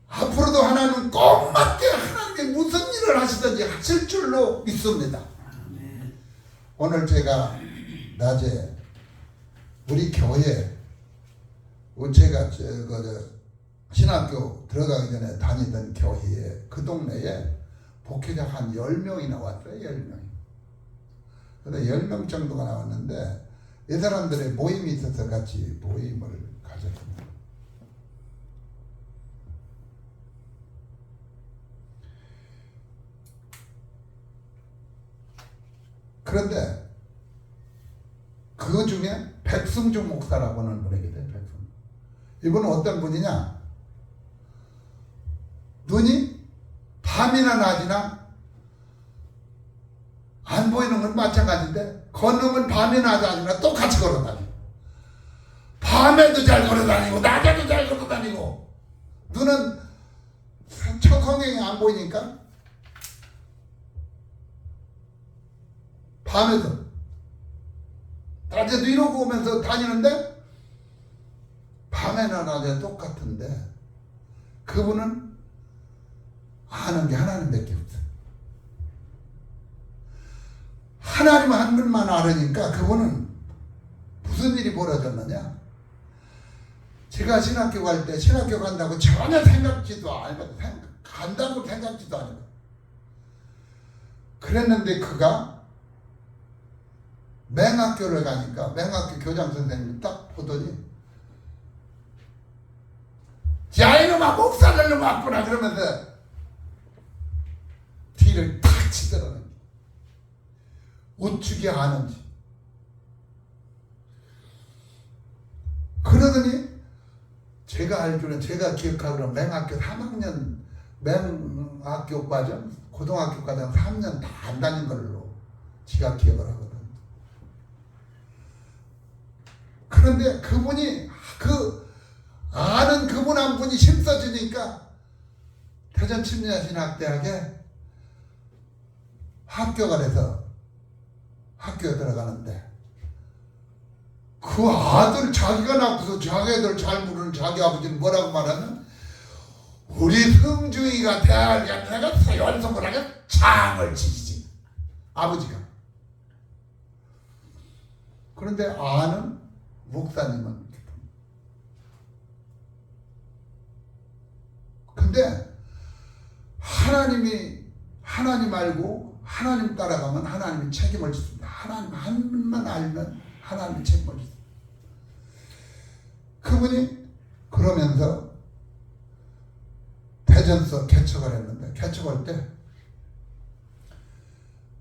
앞으로도 하나님은 꼭 맞게 하나님께 무슨 일을 하시든지 하실 줄로 믿습니다. 오늘 제가 낮에 우리 교회 제가 신학교 들어가기 전에 다니던 교회에 그 동네에 목회자 한 10명이나 왔어요. 10명. 근데 10명 정도가 나왔는데 이 사람들의 모임이 있어서 같이 모임을 가졌습니다. 그런데 그 중에 백승주 목사라고 하는 분이 계세요. 백승주. 이분은 어떤 분이냐? 눈이 밤이나 낮이나 안 보이는 건 마찬가지인데 걷는 밤이나 낮이나 똑같이 걸어다니고 밤에도 잘 걸어다니고 낮에도 잘 걸어다니고 눈은 성경이 안 보이니까 밤에도 낮에도 이러고 오면서 다니는데 밤에나 낮에 똑같은데 그분은 아는 게 하나님밖에 없어요. 하나님 한 분만 알으니까 그분은 무슨 일이 벌어졌느냐? 제가 신학교 갈 때 신학교 간다고 전혀 생각지도 않고 간다고 생각지도 않고 그랬는데 그가 맹학교를 가니까 맹학교 교장 선생님이 딱 보더니 야 이놈아 목사를 맞구나 그러면서 뒤를 탁 치더라고요. 어떻게 아는지. 그러더니 제가 알기로는 제가 기억하기로는 맹학교 3학년 맹학교 과정 고등학교 과정 3년 다 안 다닌 걸로 지가 기억을 하거든. 그런데 그분이 아는 그분 한 분이 힘써주니까 대전 침례신학대학에 합격을 해서 학교에 들어가는데 그 아들 자기가 낳고서 자기 애들 잘 모르는 자기 아버지는 뭐라고 말하면 우리 성중이가 대학을 내가 서열성분하게 장을 치지 아버지가. 그런데 아는 목사님은 근데 하나님 알고 하나님 따라가면 하나님이 책임을 짓습니다. 하나님 한만 알면 하나님이 책임을 짓습니다. 그분이 그러면서 대전서 개척을 했는데 개척할 때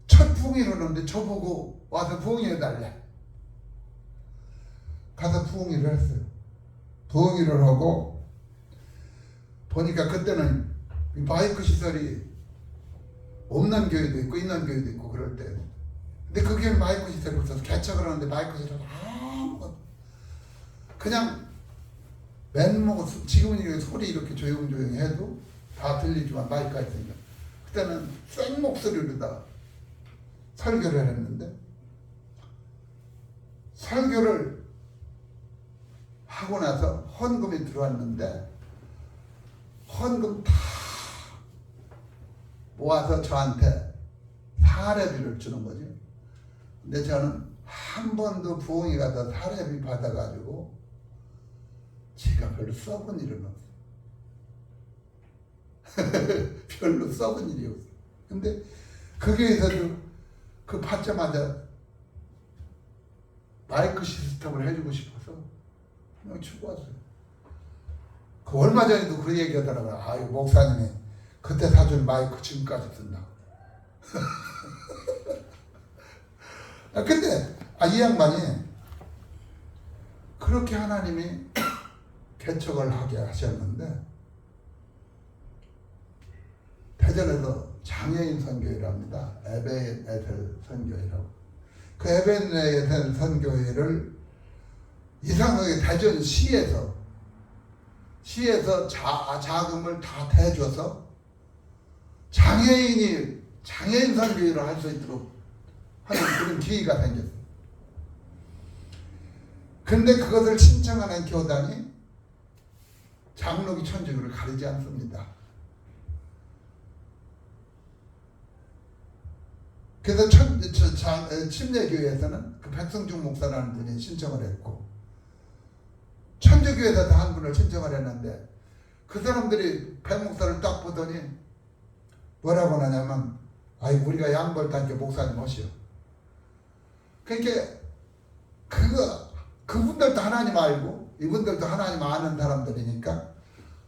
첫 부흥회를 하는데 저보고 와서 부흥회 해달래. 가서 부흥회를 했어요. 부흥회를 하고 보니까 그때는 마이크 시설이 없는 교회도 있고 있는 교회도 있고 그럴 때 근데 그 교회는 마이크 시설이 없어서 개척을 하는데 마이크 시설이 아무것도 그냥 맨목 지금은 소리 이렇게 조용조용 해도 다 들리지만 마이크가 있으니까 그때는 생 목소리로 다 설교를 했는데 설교를 하고 나서 헌금이 들어왔는데 헌금 다 모아서 저한테 사례비를 주는 거죠. 근데 저는 한 번도 부흥회 가서 사례비 받아가지고 제가 별로 써본 일은 없어요. 별로 써본 일이 없어요. 근데 거기에서도 그 받자마자 마이크 시스템을 해주고 싶어서 그냥 주고 왔어요. 그 얼마 전에도 그 얘기 하더라고요. 아유 목사님이 그때 사준 마이크 지금까지 쓴다고. 근데 이 양반이 그렇게 하나님이 개척을 하게 하셨는데 대전에서 장애인 선교회랍니다. 에베네셀 선교회라고. 그 에베네셀 선교회를 이상하게 대전시에서 자금을 다 대줘서 장애인 선교회를 할 수 있도록 하는 그런 기회가 생겼어요. 근데 그것을 신청하는 교단이 장로기 천주교를 가리지 않습니다. 그래서 침례교회에서는 그 백성중 목사라는 분이 신청을 했고 천주교에서도 한 분을 신청을 했는데 그 사람들이 백 목사를 딱 보더니 뭐라고 하냐면 아이 우리가 양벌도 않게 목사님 오시오. 그러니까 그분들도 하나님 알고 이분들도 하나님 아는 사람들이니까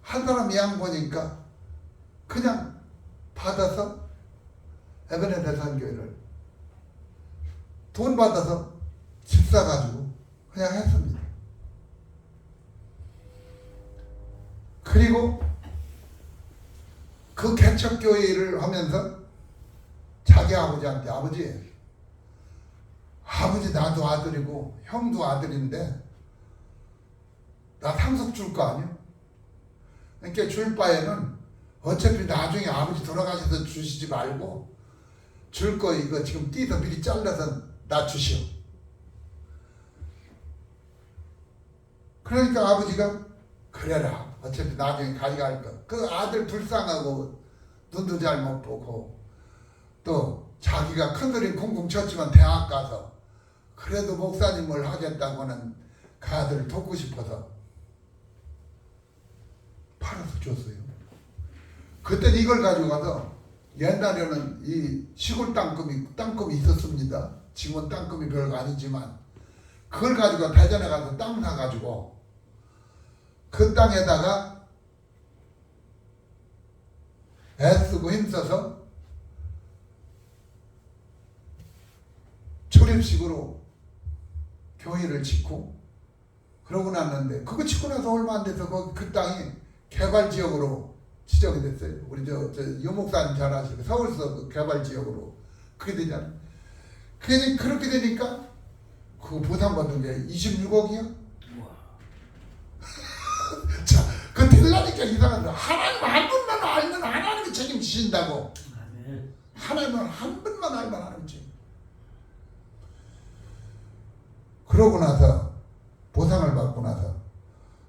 한 사람 양 보니까 그냥 받아서 에베네셀 선교회를 돈 받아서 집 사가지고 그냥 했습니다. 그리고 그 개척교회를 하면서 자기 아버지한테 아버지 나도 아들이고 형도 아들인데 나 상속 줄 거 아니야? 그러니까 줄 바에는 어차피 나중에 아버지 돌아가셔서 주시지 말고 줄 거 이거 지금 띠서 미리 잘라서 나 주시오. 그러니까 아버지가 그래라 어차피 나중에 가져갈 거. 그 아들 불쌍하고 눈도 잘 못 보고 또 자기가 큰소리 쿵쿵 쳤지만 대학 가서 그래도 목사님을 하겠다고는 그 아들을 돕고 싶어서 팔아서 줬어요. 그때 이걸 가지고 가서 옛날에는 이 시골 땅금이 있었습니다. 지금은 땅금이 별거 아니지만 그걸 가지고 대전에 가서 땅 사가지고 그 땅에다가 애쓰고 힘써서 조립식으로 교회를 짓고 그러고 났는데 그거 짓고 나서 얼마 안 돼서 그 땅이 개발지역으로 지정이 됐어요. 우리 저 유목사님 잘 아시고 서울서 그 개발지역으로 그게 되잖아요. 그렇게 되니까 그 보상받은 게 26억이요? 자, 그 될라니까 이상한데 하나님 한 분만 알면 하나님이 책임지신다고. 하나님은 한 분만 알면 하나님 책임. 그러고 나서 보상을 받고 나서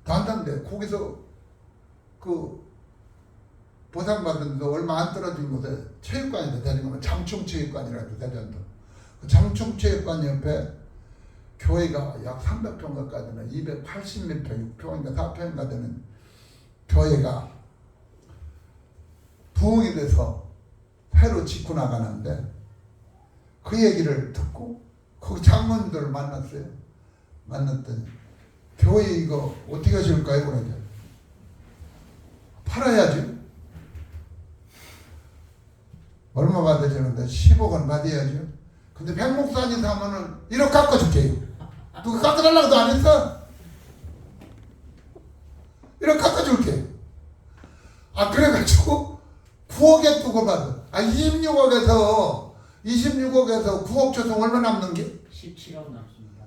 단단데 거기서 그 보상받은 거 얼마 안 떨어진 곳에 체육관이 되는 장충체육관이라고 대전도 그 장충체육관 옆에 교회가 약 300평 가까이 되는 280몇 평, 6평인가 4평인가 되는 교회가 부흥이 돼서 새로 짓고 나가는데 그 얘기를 듣고 거기 장로님들을 만났어요. 만났더니 교회 이거 어떻게 하실까요? 그러죠. 팔아야지. 얼마 받으시는데 10억은 받아야죠. 근데 백목사님 사면은 1억 깎아줄게요. 누가 깎아달라고도 안 했어. 1억 깎아줄게. 아 그래가지고 9억에 두고 받아. 26억에서 9억 조성 얼마 남는 게? 17억 남습니다.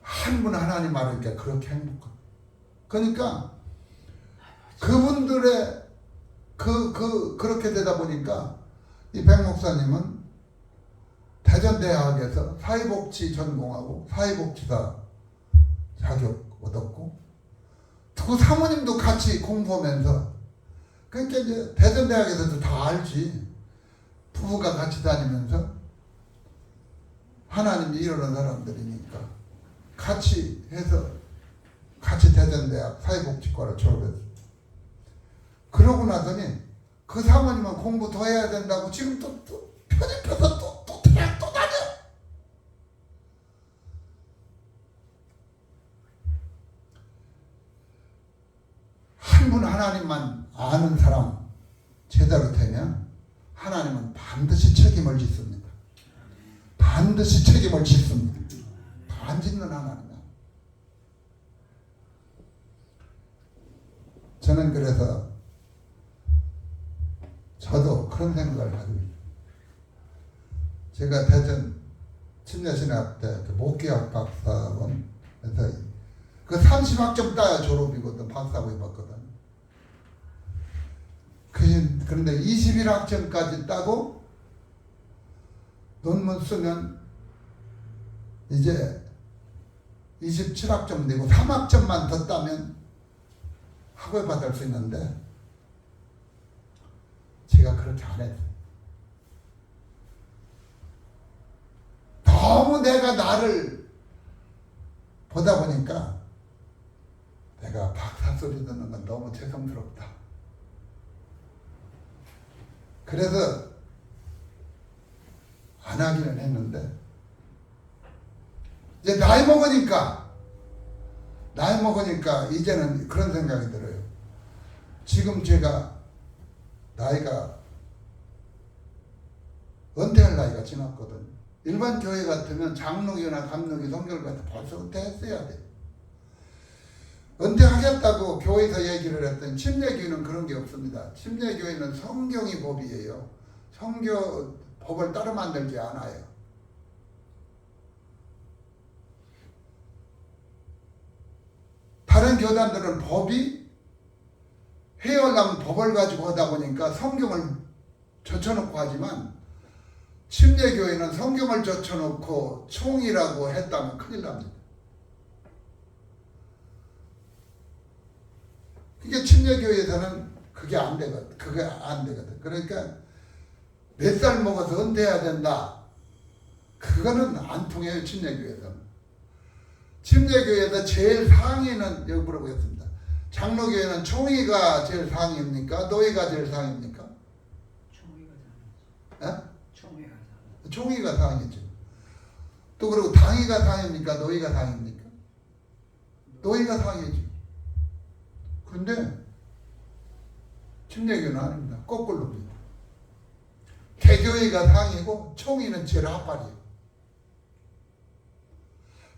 한 분 하나님 말하니까 그렇게 행복한. 그러니까 그분들의 그렇게 되다 보니까 이 백 목사님은 대전대학에서 사회복지 전공하고 사회복지사 자격 얻었고 그 사모님도 같이 공부하면서 그러니까 이제 대전대학에서도 다 알지. 부부가 같이 다니면서 하나님이 이러는 사람들이니까 같이 해서 같이 대전대학 사회복지과를 졸업했어요. 그러고 나더니 그 사모님은 공부 더 해야 된다고 지금 또 편입해서 또 대학 또 다녀. 한 분 하나님만 아는 사람 제대로 되면 하나님은 반드시 책임을 짓습니다. 반드시 책임을 짓습니다. 반 짓는 하나님. 저는 그래서 저도 그런 생각을 하고 있어요. 제가 대전 침례신학 때 그 목기학 박사원에서 그 30학점 따야 졸업이거든. 박사고 해봤거든. 그런데 21학점까지 따고 논문 쓰면 이제 27학점 되고 3학점만 더 따면 학위 받을 수 있는데 제가 그렇게 안 했어요. 너무 내가 나를 보다 보니까 내가 박사 소리 듣는 건 너무 죄송스럽다. 그래서 안 하기는 했는데 이제 나이 먹으니까 이제는 그런 생각이 들어요. 지금 제가 나이가 은퇴할 나이가 지났거든. 일반 교회 같으면 장로교나 감로교 성결 같은 벌써 은퇴했어야 돼. 은퇴하겠다고 교회에서 얘기를 했더니 침례교회는 그런 게 없습니다. 침례교회는 성경이 법이에요. 법을 따로 만들지 않아요. 다른 교단들은 법이 해오려면 법을 가지고 하다 보니까 성경을 젖혀놓고 하지만 침례교회는 성경을 젖혀놓고 총이라고 했다면 큰일 납니다. 그게 침례교회에서는 그게 안 되거든. 그러니까 몇 살 먹어서 은퇴해야 된다. 그거는 안 통해요. 침례교회에서는. 침례교회에서 제일 상위는 여기 물어보겠습니다. 장로교회는 총회가 제일 상위입니까? 노회가 제일 상위입니까? 총회가 예? 상하죠. 총회가 상하죠. 총회가 상위죠. 또 그리고 당회가 상위입니까? 노회가 상위입니까? 노회가 상위죠. 그런데 침례교회는 아닙니다. 거꾸로입니다. 개교회가 상이고 총회는 제일 하팔이에요.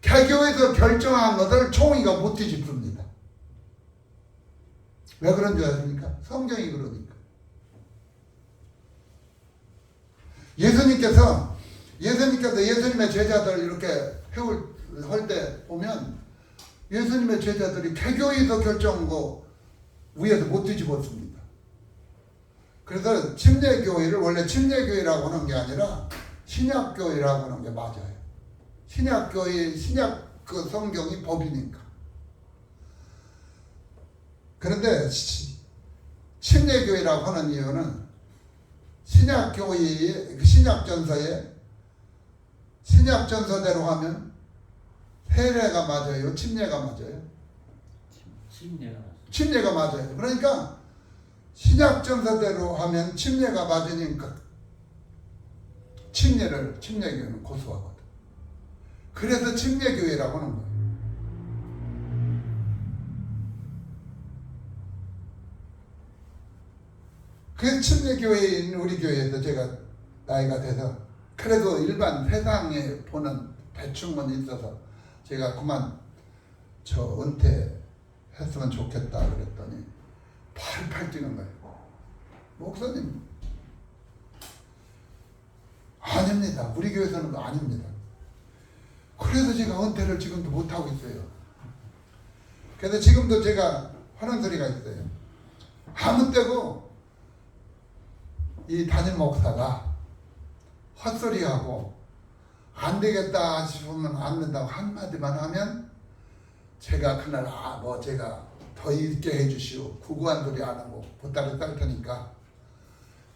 개교에서 결정한 것을 총회가 못 뒤집습니다. 왜 그런 줄 아십니까? 성경이 그러니까. 예수님께서 예수님의 제자들 이렇게 할 때 보면 예수님의 제자들이 개교에서 결정한 거 위에서 못 뒤집었습니다. 그래서 침례교회를 원래 침례교회라고 하는 게 아니라 신약교회라고 하는 게 맞아요. 신약교회, 신약 그 성경이 법이니까. 그런데 침례교회라고 하는 이유는 신약교회의 신약전서대로 하면 세례가 맞아요, 침례가 맞아요. 침례가 맞아요. 그러니까 신약전서대로 하면 침례가 맞으니까 침례교회는 고수하거든. 그래서 침례교회라고 하는 거예요. 그래서 침례교회인 우리 교회에서 제가 나이가 돼서 그래도 일반 세상에 보는 대충은 있어서 제가 그만 은퇴했으면 좋겠다 그랬더니 팔팔 뛰는 거예요. 목사님 아닙니다. 우리 교회에서는 아닙니다. 그래서 제가 은퇴를 지금도 못하고 있어요. 그래서 지금도 제가 하는 소리가 있어요. 아무 때고 이 담임 목사가 헛소리하고 안 되겠다 싶으면 안 된다고 한마디만 하면 제가 그날 제가 더 있게 해주시오. 구구한 소리 안 하고 보따리 쌀 테니까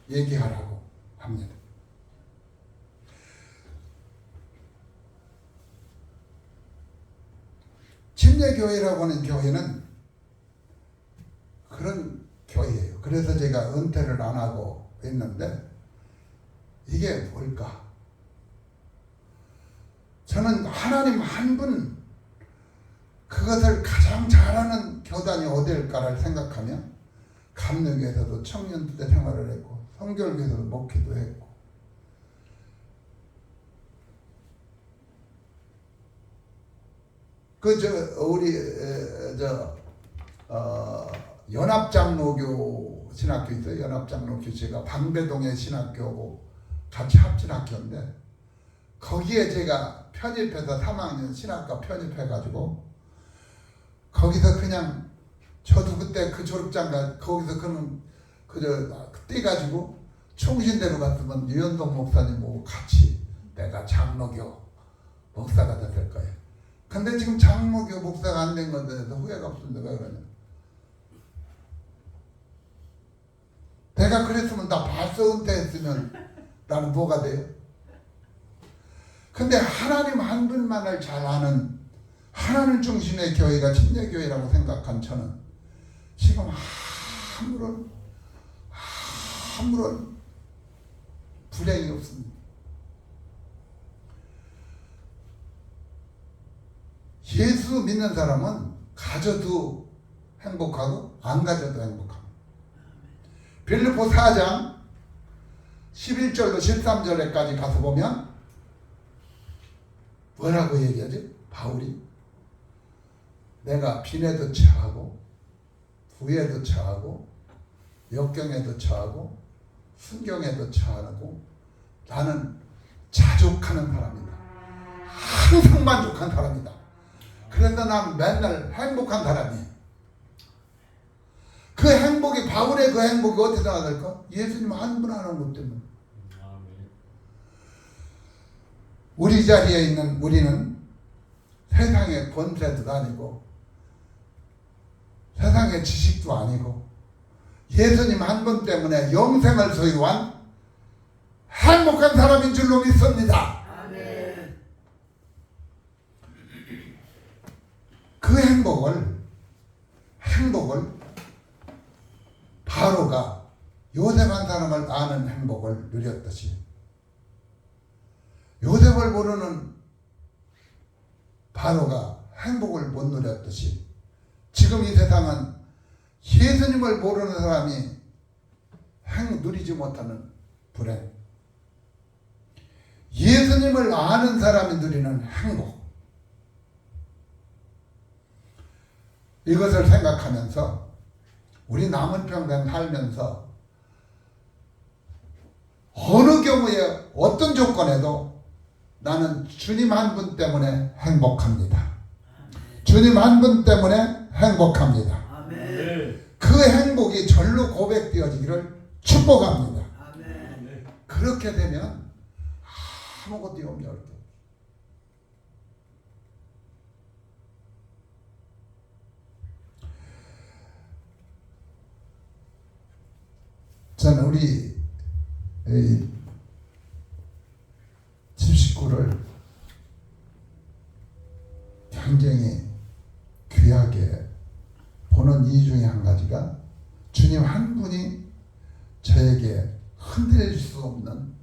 얘기하라고 합니다. 침례교회라고 하는 교회는 그런 교회예요. 그래서 제가 은퇴를 안 하고 있는데 이게 뭘까? 저는 하나님 한 분 그것을 가장 잘하는 교단이 어디일까를 생각하면 감리교에서도 청년부대 생활을 했고 성결교에서도 목회도 했고 연합장로교 신학교 있어요. 연합장로교 제가 방배동의 신학교고 같이 합친 학교인데 거기에 제가 편입해서 3학년 신학과 편입해가지고 거기서 그냥 저도 그때 그 졸업장 거기서 뛰가지고 총신대로 갔으면 유현동 목사님하고 같이 내가 장로교 목사가 됐을 거예요. 근데 지금 장로교 목사가 안 된 것에 대해서 후회가 없습니다. 왜 그러냐? 내가 그랬으면 나 벌써 은퇴했으면 나는 뭐가 돼요? 근데 하나님 한 분만을 잘 아는 하나님 중심의 교회가 침례교회라고 생각한 저는 지금 아무런 불행이 없습니다. 예수 믿는 사람은 가져도 행복하고 안 가져도 행복합니다. 빌립보 4장 11절로 13절에까지 가서 보면 뭐라고 얘기하지? 바울이 내가 빈에도 처하고 부에도 처하고 역경에도 처하고 순경에도 처하고 나는 자족하는 사람이다. 항상 만족한 사람이다. 그래서 난 맨날 행복한 사람이에요. 그 행복이 바울의 그 행복이 어디서 나갈까? 예수님 한 분 하는 것 때문에. 우리 자리에 있는 우리는 세상의 권세도 아니고 세상의 지식도 아니고 예수님 한 분 때문에 영생을 소유한 행복한 사람인 줄로 믿습니다. 아멘. 행복을 바로가 요셉 한 사람을 아는 행복을 누렸듯이 요셉을 모르는 바로가 행복을 못 누렸듯이 지금 이 세상은 예수님을 모르는 사람이 누리지 못하는 불행, 예수님을 아는 사람이 누리는 행복, 이것을 생각하면서 우리 남은 평생 살면서 어느 경우에 어떤 조건에도 나는 주님 한 분 때문에 행복합니다. 주님 한 분 때문에 행복합니다. 아멘. 그 행복이 절로 고백되어지기를 축복합니다. 아멘. 그렇게 되면 아무것도 염려 할 게 없어요. 저는 우리 집식구를 굉장히 귀하게 보는 이유 중에 한 가지가 주님 한 분이 저에게 흔들릴 수 없는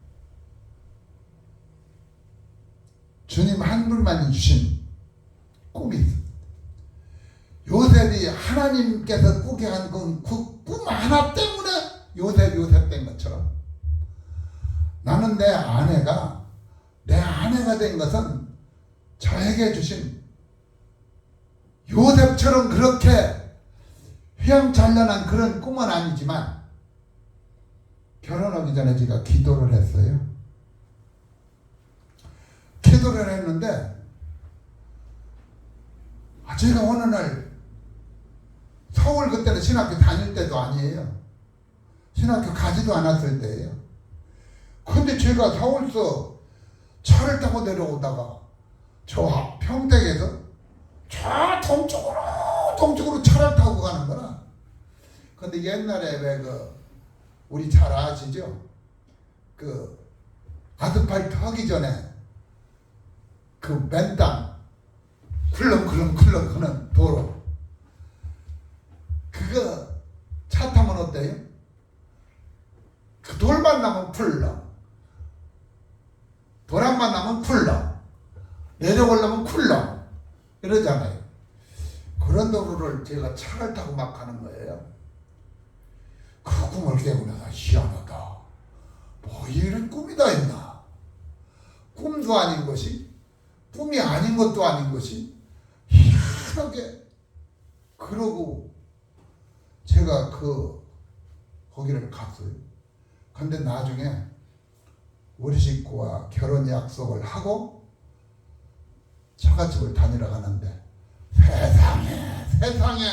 주님 한 분만이 주신 꿈이 있습니다. 요셉이 하나님께서 꾸게 한 그 꿈 하나 때문에 요셉 된 것처럼 나는 내 아내가 된 것은 저에게 주신 요셉처럼 그렇게 휘황찬란한 그런 꿈은 아니지만 결혼하기 전에 제가 기도를 했어요. 기도를 했는데 제가 어느 날 서울 그때는 신학교 다닐 때도 아니에요. 신학교 가지도 않았을 때예요. 근데 제가 서울서 차를 타고 내려오다가 저 평택에서 저 동쪽으로 차를 타고 가는 거라. 근데 옛날에 왜 우리 잘 아시죠? 아스팔트 하기 전에 맨 땅 쿨렁쿨렁 하는 도로, 그거 차 타면 어때요? 그 돌만 나면 쿨렁, 도랑만 나면 쿨렁, 내려오려면 쿨렁 이러잖아요. 그런 도로를 제가 차를 타고 막 가는 거예요. 그 꿈을 깨고 나서 희한하다. 뭐 이런 꿈이 다 있나? 꿈도 아닌 것이, 꿈이 아닌 것도 아닌 것이 희한하게, 그러고 제가 거기를 갔어요. 근데 나중에 우리 식구와 결혼 약속을 하고 처갓집을 다니러 가는데 세상에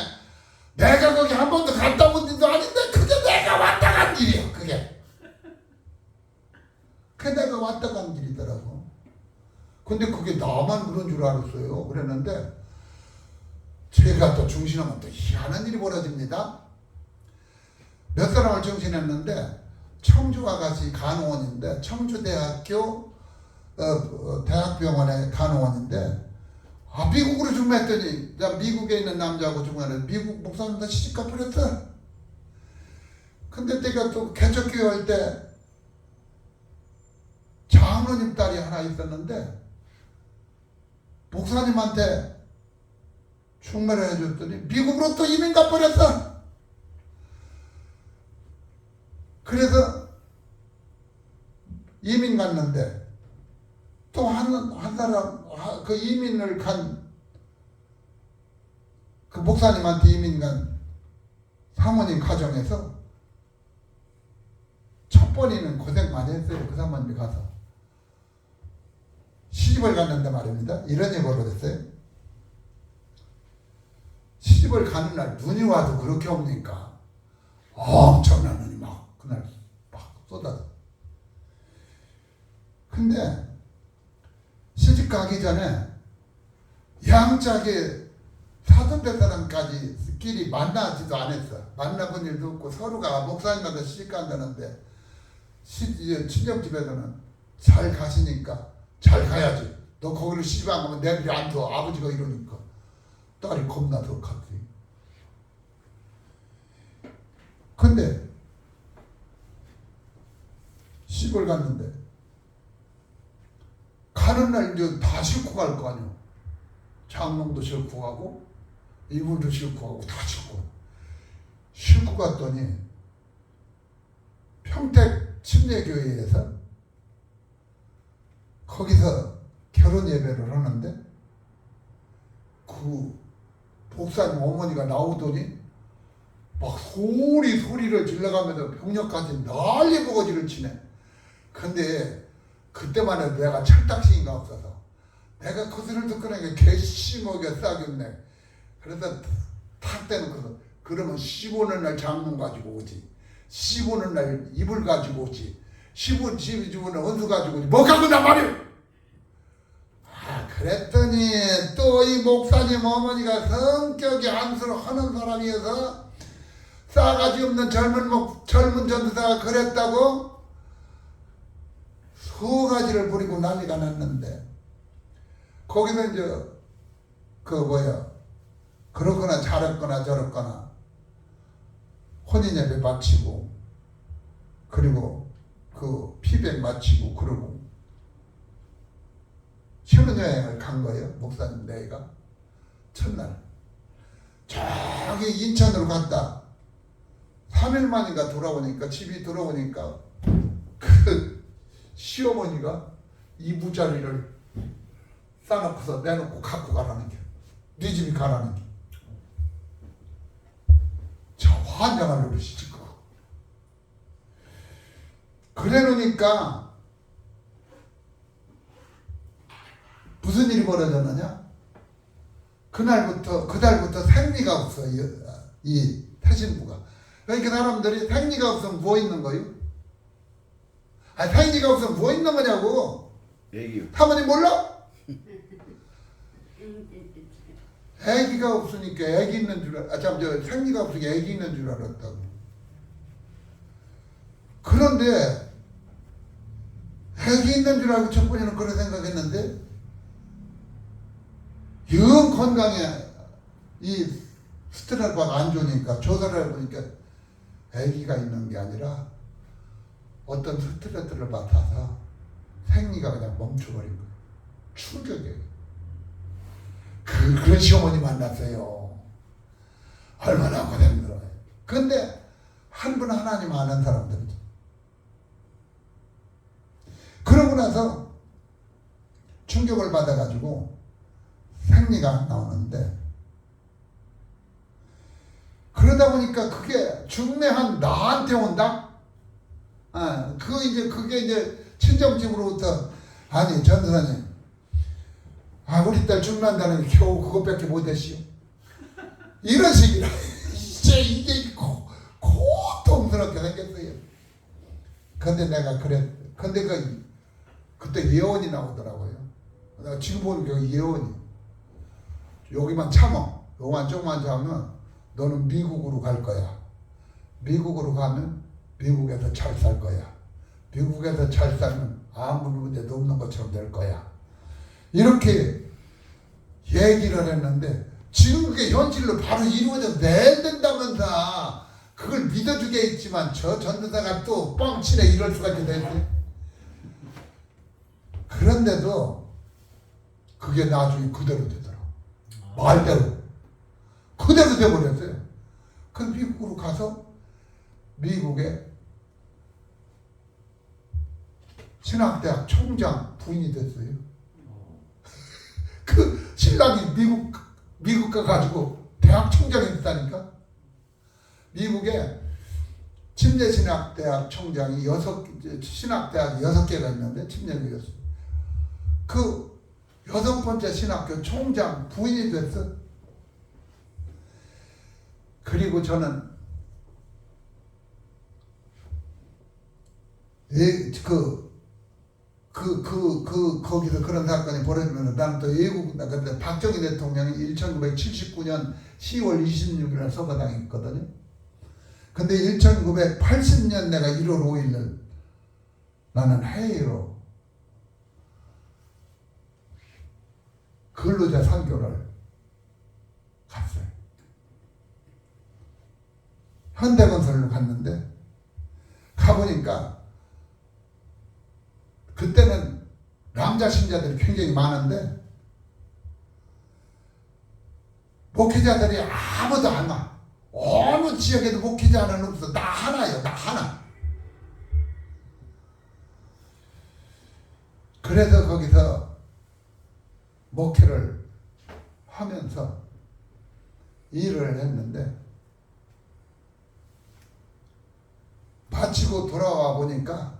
내가 거기 한 번도 갔다 온 일도 아닌데 그게 내가 왔다 간 길이야. 그게 내가 왔다 간 길이더라고. 근데 그게 나만 그런 줄 알았어요. 그랬는데 제가 또 중신하면 또 희한한 일이 벌어집니다. 몇 사람을 중신했는데 청주 아가씨 간호원인데, 청주대학교 대학병원의 간호원인데, 미국으로 중매했더니 나 미국에 있는 남자하고 중매했는데 미국 목사님도 시집가 버렸어. 근데 내가 또 개척교회 할 때 장로님 딸이 하나 있었는데 목사님한테 충매를 해줬더니 미국으로 또 이민 가버렸어. 그래서 이민 갔는데 또 한 사람, 그 이민을 간 그 목사님한테 이민 간 사모님 가정에서 첫 번에는 고생 많이 했어요. 그 사모님이 가서 시집을 갔는데 말입니다. 이런 일이 벌어졌어요. 시집을 가는 날 눈이 와도 그렇게 옵니까? 엄청난 눈이 막 그날 막 쏟아져. 근데 시집 가기 전에 양짝에 사돈될 사람까지 끼리 만나지도 않았어. 만나본 일도 없고 서로가 목사님마다 시집 간다는데 친정집에서는 잘 가시니까 잘 가야지. 너 거기를 시집 안 가면 내들이 안 둬. 아버지가 이러니까. 딸이 겁나 더 컸지. 근데 시골 갔는데 가는 날 이제 다 싣고 갈 거 아니야. 장롱도 싣고 가고 이불도 싣고 가고 다 싣고 갔더니 평택 침례교회에서 거기서 결혼 예배를 하는데 그 목사님 어머니가 나오더니 막 소리를 질러가면서 병력까지 난리 부거지를 치네. 근데 그때만 해도 내가 철딱시인가 없어서 내가 그 소리를 듣고 나니까 개심하게 싸겠네. 그래서 탁 대놓고서 그러면 15는 날 장문 가지고 오지, 15는 날 이불 가지고 오지, 15는 원수 가지고 오지, 뭐 갖고 나 말이야. 그랬더니 또 이 목사님 어머니가 성격이 안쓰러워하는 사람이어서 싸가지 없는 젊은 전도사가 그랬다고 서가지를 부리고 난리가 났는데, 거기서 이제 그렇거나 잘했거나 저랬거나 혼인예배 마치고 그리고 그 피백 마치고 그러고 신혼여행을 간 거예요. 목사님 내가 첫날 저기 인천으로 갔다 3일 만인가 돌아오니까, 집이 돌아오니까 그 시어머니가 이부자리를 싸놓고서 내놓고 갖고 가라는 게, 네 집이 가라는 게. 저 환장할 노릇이지 그거. 그래 놓으니까 무슨 일이 벌어졌느냐? 그달부터 생리가 없어, 이 태신부가. 그러니까 사람들이 생리가 없으면 뭐 있는 거요? 생리가 없으면 뭐 있는 거냐고. 애기요. 사모님 몰라? 애기가 없으니까 애기 있는 줄 생리가 없으니까 애기 있는 줄 알았다고. 그런데 애기 있는 줄 알고 첫 번째는 그런 생각했는데, 영 건강에 이 스트레스가 안 좋으니까 조사를 해보니까 아기가 있는 게 아니라 어떤 스트레스를 받아서 생리가 그냥 멈춰버린 거예요. 충격이에요. 그런 시어머니 만났어요. 얼마나 고생들어요. 근데 한 분 하나님 아는 사람들이죠. 그러고 나서 충격을 받아가지고 생리가 안 나오는데, 그러다 보니까 그게 중매한 나한테 온다? 그게 이제 친정집으로부터, 아니, 전도사님, 우리 딸 중매한다는 게 겨우 그것밖에 못했시오. 이런 식이라. 이제 이게 고통스럽게 생겼어요. 근데 내가 근데 그때 예언이 나오더라고요. 내가 지금 보는 게 예언이. 여기만 참어. 요만 조금만 참으면 너는 미국으로 갈 거야. 미국으로 가면 미국에서 잘 살 거야. 미국에서 잘 살면 아무 문제도 없는 것처럼 될 거야. 이렇게 얘기를 했는데, 지금 그게 현실로 바로 이루어져 내된다면서 그걸 믿어주게 했지만 저 전도사가 또 뻥치네 이럴 수가 있게 됐지. 그런데도 그게 나중에 그대로 되더라고. 말대로 그대로 돼버렸어요. 그 미국으로 가서 미국의 신학대학 총장 부인이 됐어요. 그 신랑이 미국 가가지고 대학 총장이 됐다니까. 미국에 침례신학대학 총장이 신학대학이 6개가 있는데 침례교였어요. 그 6번째 신학교 총장 부인이 됐어. 그리고 저는 거기서 그런 사건이 벌어지면서 나는 또 그때 박정희 대통령이 1979년 10월 26일날 서거당했거든요. 근데 1980년 내가 1월 5일날 나는 해외로 근로자 선교를 현대건설로 갔는데 가보니까 그때는 남자 신자들이 굉장히 많은데 목회자들이 아무도 안 와. 어느 지역에도 목회자는 없어. 나 하나요. 나 하나. 그래서 거기서 목회를 하면서 일을 했는데 마치고 돌아와 보니까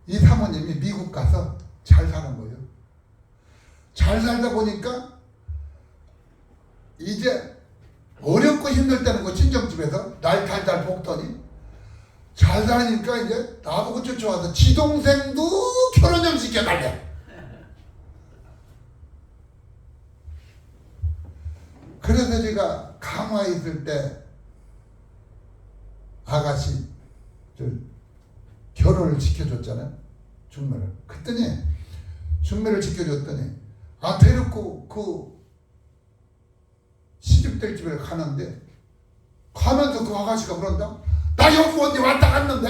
이 사모님이 미국 가서 잘 사는 거예요. 잘 살다 보니까 이제 어렵고 힘들 때는 그 친정집에서 날 달달 볶더니 잘 사니까 이제 나보고 쫓아와서 지 동생도 결혼 좀 시켜달래. 그래서 제가 강화에 있을 때 아가씨 결혼을 시켜줬잖아요. 중매를. 그랬더니 중매를 시켜줬더니 데리고 그 시집될 집에 가는데 가면서 그 아가씨가 그런다. 나 여기 언제 왔다 갔는데?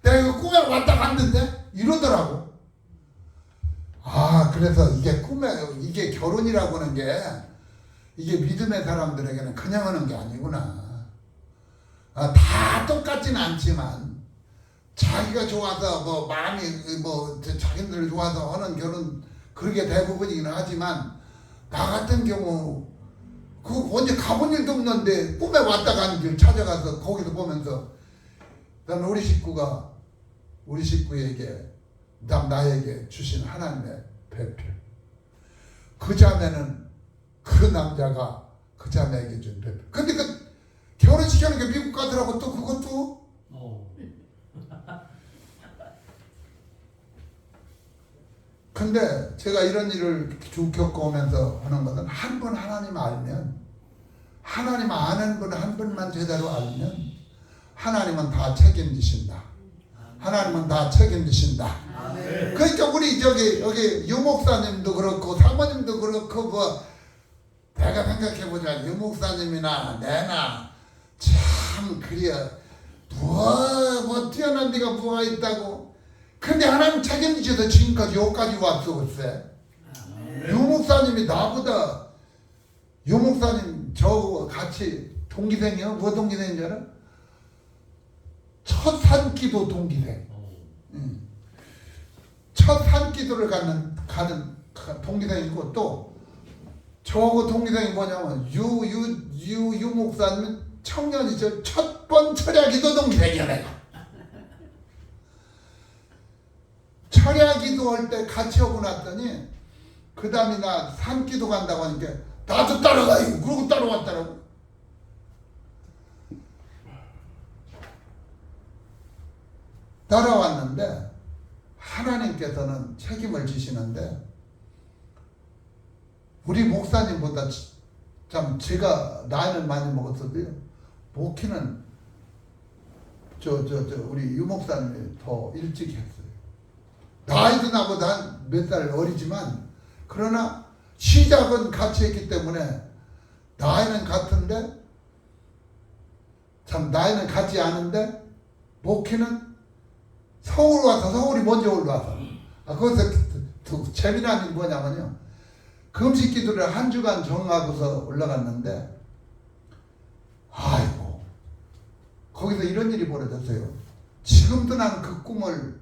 내가 이거 꿈에 왔다 갔는데? 이러더라고. 그래서 이게 꿈에 이게 결혼이라고 하는 게 이게 믿음의 사람들에게는 그냥 하는 게 아니구나. 다 똑같지는 않지만 자기가 좋아서 뭐 마음이 뭐 자기들 좋아서 하는 결혼 그게 대부분이긴 하지만 나 같은 경우 그 언제 가본 일도 없는데 꿈에 왔다 가는 길 찾아가서 거기서 보면서 난 우리 식구에게 나에게 주신 하나님의 배필. 그 자매는 그 남자가 그 자매에게 준 배필. 근데 그 결혼시키는 게 미국 가더라고. 또 그것도 근데 제가 이런 일을 쭉 겪어오면서 하는 것은 한 번 하나님 알면 하나님 아는 분 한 분만 제대로 알면 하나님은 다 책임지신다. 하나님은 다 책임지신다. 그러니까 우리 여기 유목사님도 그렇고 사모님도 그렇고 뭐 내가 생각해보자 유목사님이나 내나 참 그래야 뭐 뛰어난 데가 뭐가 있다고. 근데 하나님 책임지셔서 지금까지 여기까지 왔어. 글쎄 유목사님이 나보다 유목사님 저하고 같이 동기생이요? 뭐 동기생인 줄 알아? 첫 산기도 동기생. 첫 산기도를 가는 동기생이고 또 저하고 동기생이 뭐냐면 유 목사님은 청년이 첫 번 철야기도 동기생이야. 내가 철야기도 할 때 같이 하고 났더니 그 다음에 나 산기도 간다고 하니까 나도 따라가요. 그러고 따라왔더라고. 따라왔는데 하나님께서는 책임을 지시는데 우리 목사님보다 참 제가 나이는 많이 먹었어도요 목회는 우리 유 목사님이 더 일찍 했어요. 나이도 나보다 몇 살 어리지만 그러나 시작은 같이 했기 때문에 나이는 같은데 참 나이는 같지 않은데 목회는 서울이 먼저 올라와서 거기서 재미난 일이 뭐냐면요 금식 기도를 한 주간 정하고서 올라갔는데 아이고 거기서 이런 일이 벌어졌어요. 지금도 난 그 꿈을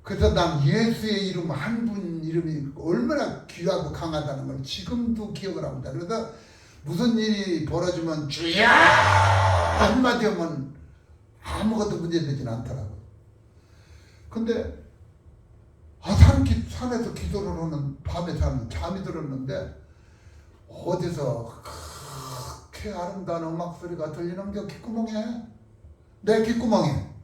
그래서 난 예수의 이름 한 분 이름이 얼마나 귀하고 강하다는 걸 지금도 기억을 합니다. 그래서 무슨 일이 벌어지면 주야 한마디 하면 아무것도 문제되진 않더라고요. 근데 산에서 기도를 하는 밤에 잠이 들었는데 어디서 그렇게 아름다운 음악 소리가 들리는 게 귓구멍에 내 귓구멍에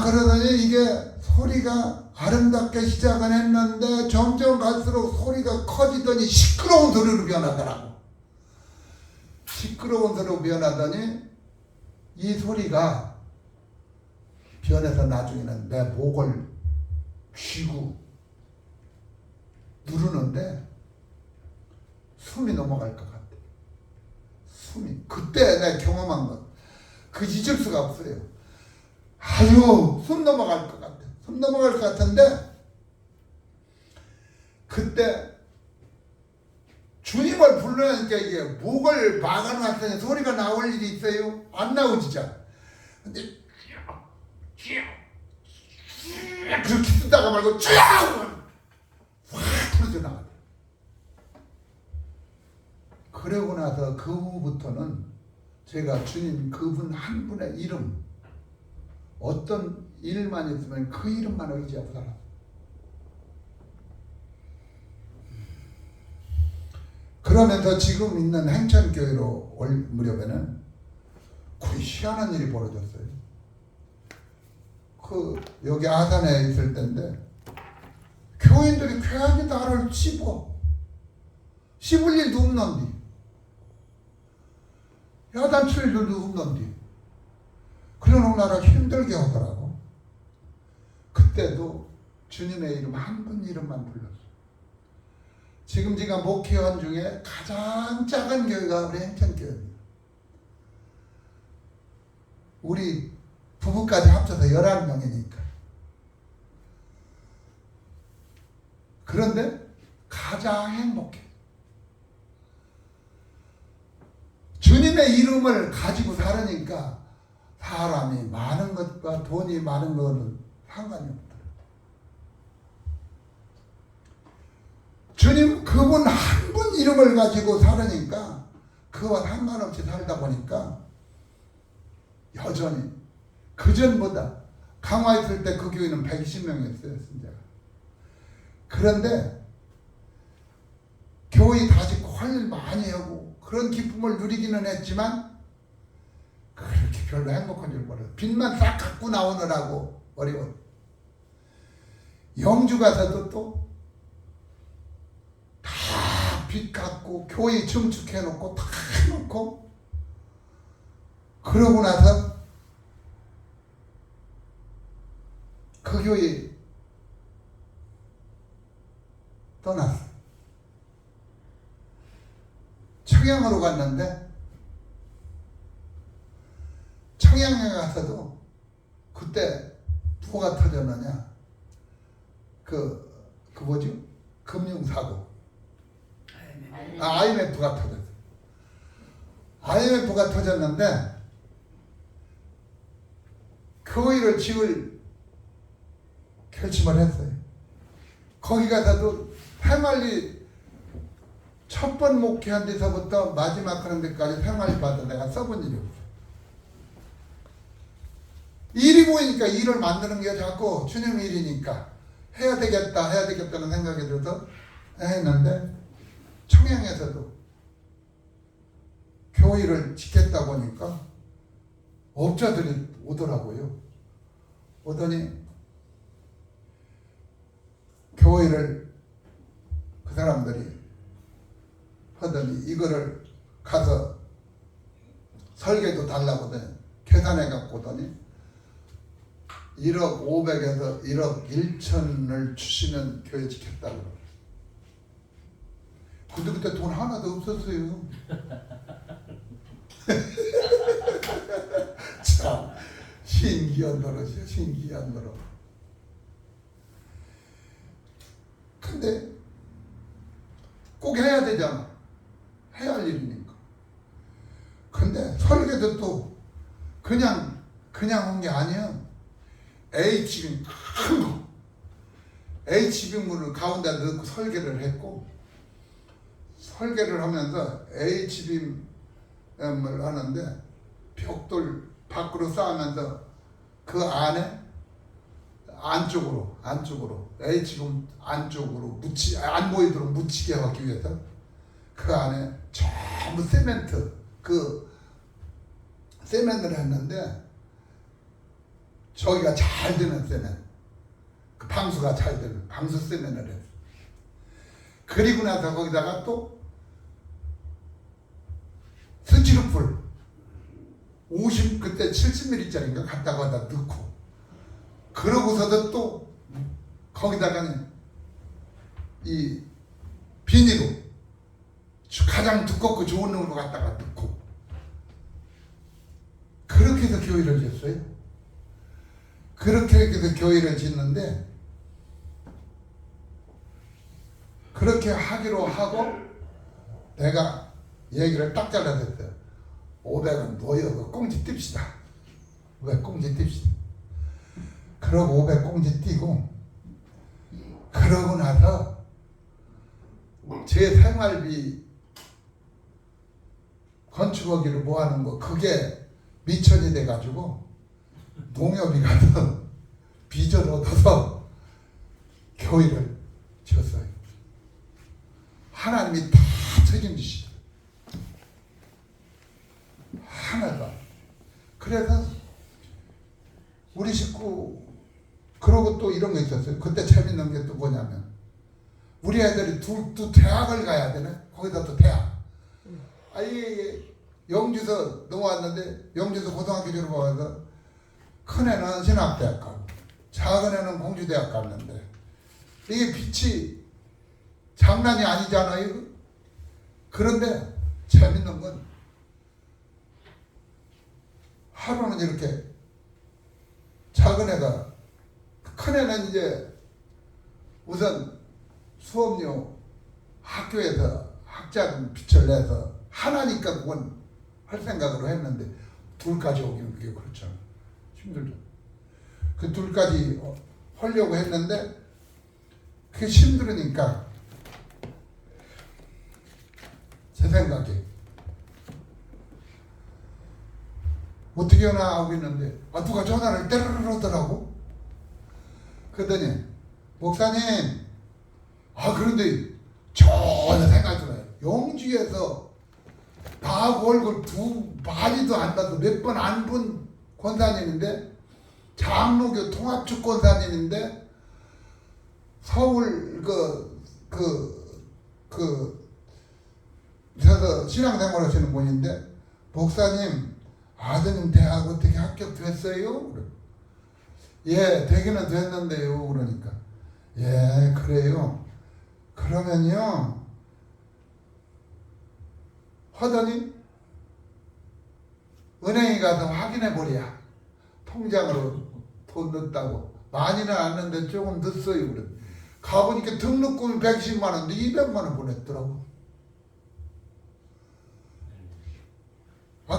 그러더니 이게 소리가 아름답게 시작은 했는데 점점 갈수록 소리가 커지더니 시끄러운 소리로 변하더라고. 시끄러운 소리로 변하더니 이 소리가 변해서 나중에는 내 목을 쥐고 누르는데 숨이 넘어갈 것 같아. 숨이 그때 내가 경험한 것 그 잊을 수가 없어요. 아유 숨 넘어갈 것 같아. 숨 넘어갈 것 같은데 그때 주님을 부르니까 이게 목을 막아놨더니 소리가 나올 일이 있어요? 안 나오지 잘. 근데 그렇게 쓰다가 말고 쫙 풀어져 나가요. 그러고 나서 그 후부터는 제가 주님 그분 한 분의 이름 어떤 일만 있으면 그 이름만 의지하고 살았어요. 그러면서 지금 있는 행천교회로 올 무렵에는 거의 희한한 일이 벌어졌어요. 여기 아산에 있을 때인데 교인들이 괜히 나를 씹을 일도 없는디 야단칠 일도 없는디 그러는 나를 힘들게 하더라고. 그때도 주님의 이름 한 분 이름만 불렀어요. 지금 제가 목회원 중에 가장 작은 교회가 우리 행천교회입니다. 우리 부부까지 합쳐서 11명이니까. 그런데 가장 행복해. 주님의 이름을 가지고 살으니까 사람이 많은 것과 돈이 많은 것은 상관이 없더라고요. 주님 그분 한 분 이름을 가지고 살으니까 그와 상관없이 살다 보니까 여전히 그전보다 강화했을 때 그 교회는 120명이었어요. 신자가. 그런데 교회 다시 관리를 많이 하고 그런 기쁨을 누리기는 했지만 그렇게 별로 행복한 줄 몰라요. 빚만 싹 갖고 나오느라고 어려워. 영주 가서도 또 다 빚 갖고 교회 증축해놓고 다 해놓고 그러고 나서 그 교회 떠났어. 청양으로 갔는데 청양에 가서도 그때 뭐가 터졌느냐 그 뭐죠? 금융사고 IMF가 터졌어. IMF가 터졌는데 교회를 지을 결심을 했어요. 거기 가서도 생활리 첫 번 목회한 데서부터 마지막 그런 데까지 생활리 받아 내가 써본 일이 없어. 일이 보이니까 일을 만드는 게 자꾸 주님 일이니까 해야 되겠다는 생각이 들어서 했는데 청양에서도 교회를 짓겠다 보니까 업자들이 오더라고요. 오더니 교회를 그 사람들이 하더니 이거를 가서 설계도 달라고 계산해 갖고 오더니 1억 500에서 1억 1천을 주시면 교회 짓겠다고. 근데 그때 돈 하나도 없었어요. 참 신기한 노릇이야. 신기한 노릇. 근데 꼭 해야 되잖아. 해야 할 일이니까. 근데 설계도 또 그냥 온 게 아니야. H빔 큰 거. H빔을 가운데 넣고 설계를 했고 설계를 하면서 H빔을 하는데 벽돌 밖으로 쌓으면서 그 안에 안쪽으로 H빔 안쪽으로 안 보이도록 묻히게 하기 위해서 그 안에 전부 세멘트를 했는데 저기가 잘 되는 세멘, 그 방수가 잘 되는 방수 세멘을 했어. 그리고 나서 거기다가 또 스티로폴 50 그때 70mm짜리인가 갖다가 넣고 그러고서도 또 거기다가는 이 비닐로 가장 두껍고 좋은 놈으로 갖다가 넣고 교회를 짓어요. 그렇게 해서 교회를 짓는데 그렇게 하기로 하고 내가 얘기를 딱 잘라냈어요. 500원 놓여 그 꽁지 띱시다. 왜 꽁지 띱시다. 그러고 500 꽁지 띄고 그러고 나서 제 생활비 건축하기로 모아놓은 거 그게 미천이 돼가지고 농협이 가서 빚을 얻어서 교회를 지었어요. 하나님이 다 책임지시죠. 하나가. 그래서 우리 식구 그러고 또 이런 거 있었어요. 그때 재밌는 게 또 뭐냐면 우리 애들이 또 대학을 가야 되네. 거기다 또 대학. 아예 영주서 넘어왔는데 영주서 고등학교 졸업하면서 큰 애는 신학대학 가고 작은 애는 공주대학 갔는데 이게 빛이 장난이 아니잖아요. 그런데 재밌는 건 하루는 이렇게 작은 애가 큰 애는 이제 우선 수업료 학교에서 학자금 빚을 내서 하나니까 그건 할 생각으로 했는데 둘까지 오기는 그게 그렇잖아. 힘들죠. 그 둘까지 하려고 했는데 그게 힘들으니까 제 생각에 어떻게 하나 하고 있는데 누가 전화를 때르르 하더라고. 그러더니 목사님 그런데 전혀 생각이 들어요. 영주에서 나하고 얼굴 마디도 안 봐도 몇 번 안 본 권사님인데 장로교 통합축 권사님인데 서울 그래서 신앙생활 하시는 분인데 목사님 아드님 대학 어떻게 합격됐어요? 예, 되기는 됐는데요. 그러니까 예, 그래요. 그러면요 하더니 은행에 가서 확인해 보랴. 통장으로 돈 넣었다고. 많이는 안 넣는데 조금 넣었어요. 그래. 가보니까 등록금이 110만 원인데 200만 원 보냈더라고.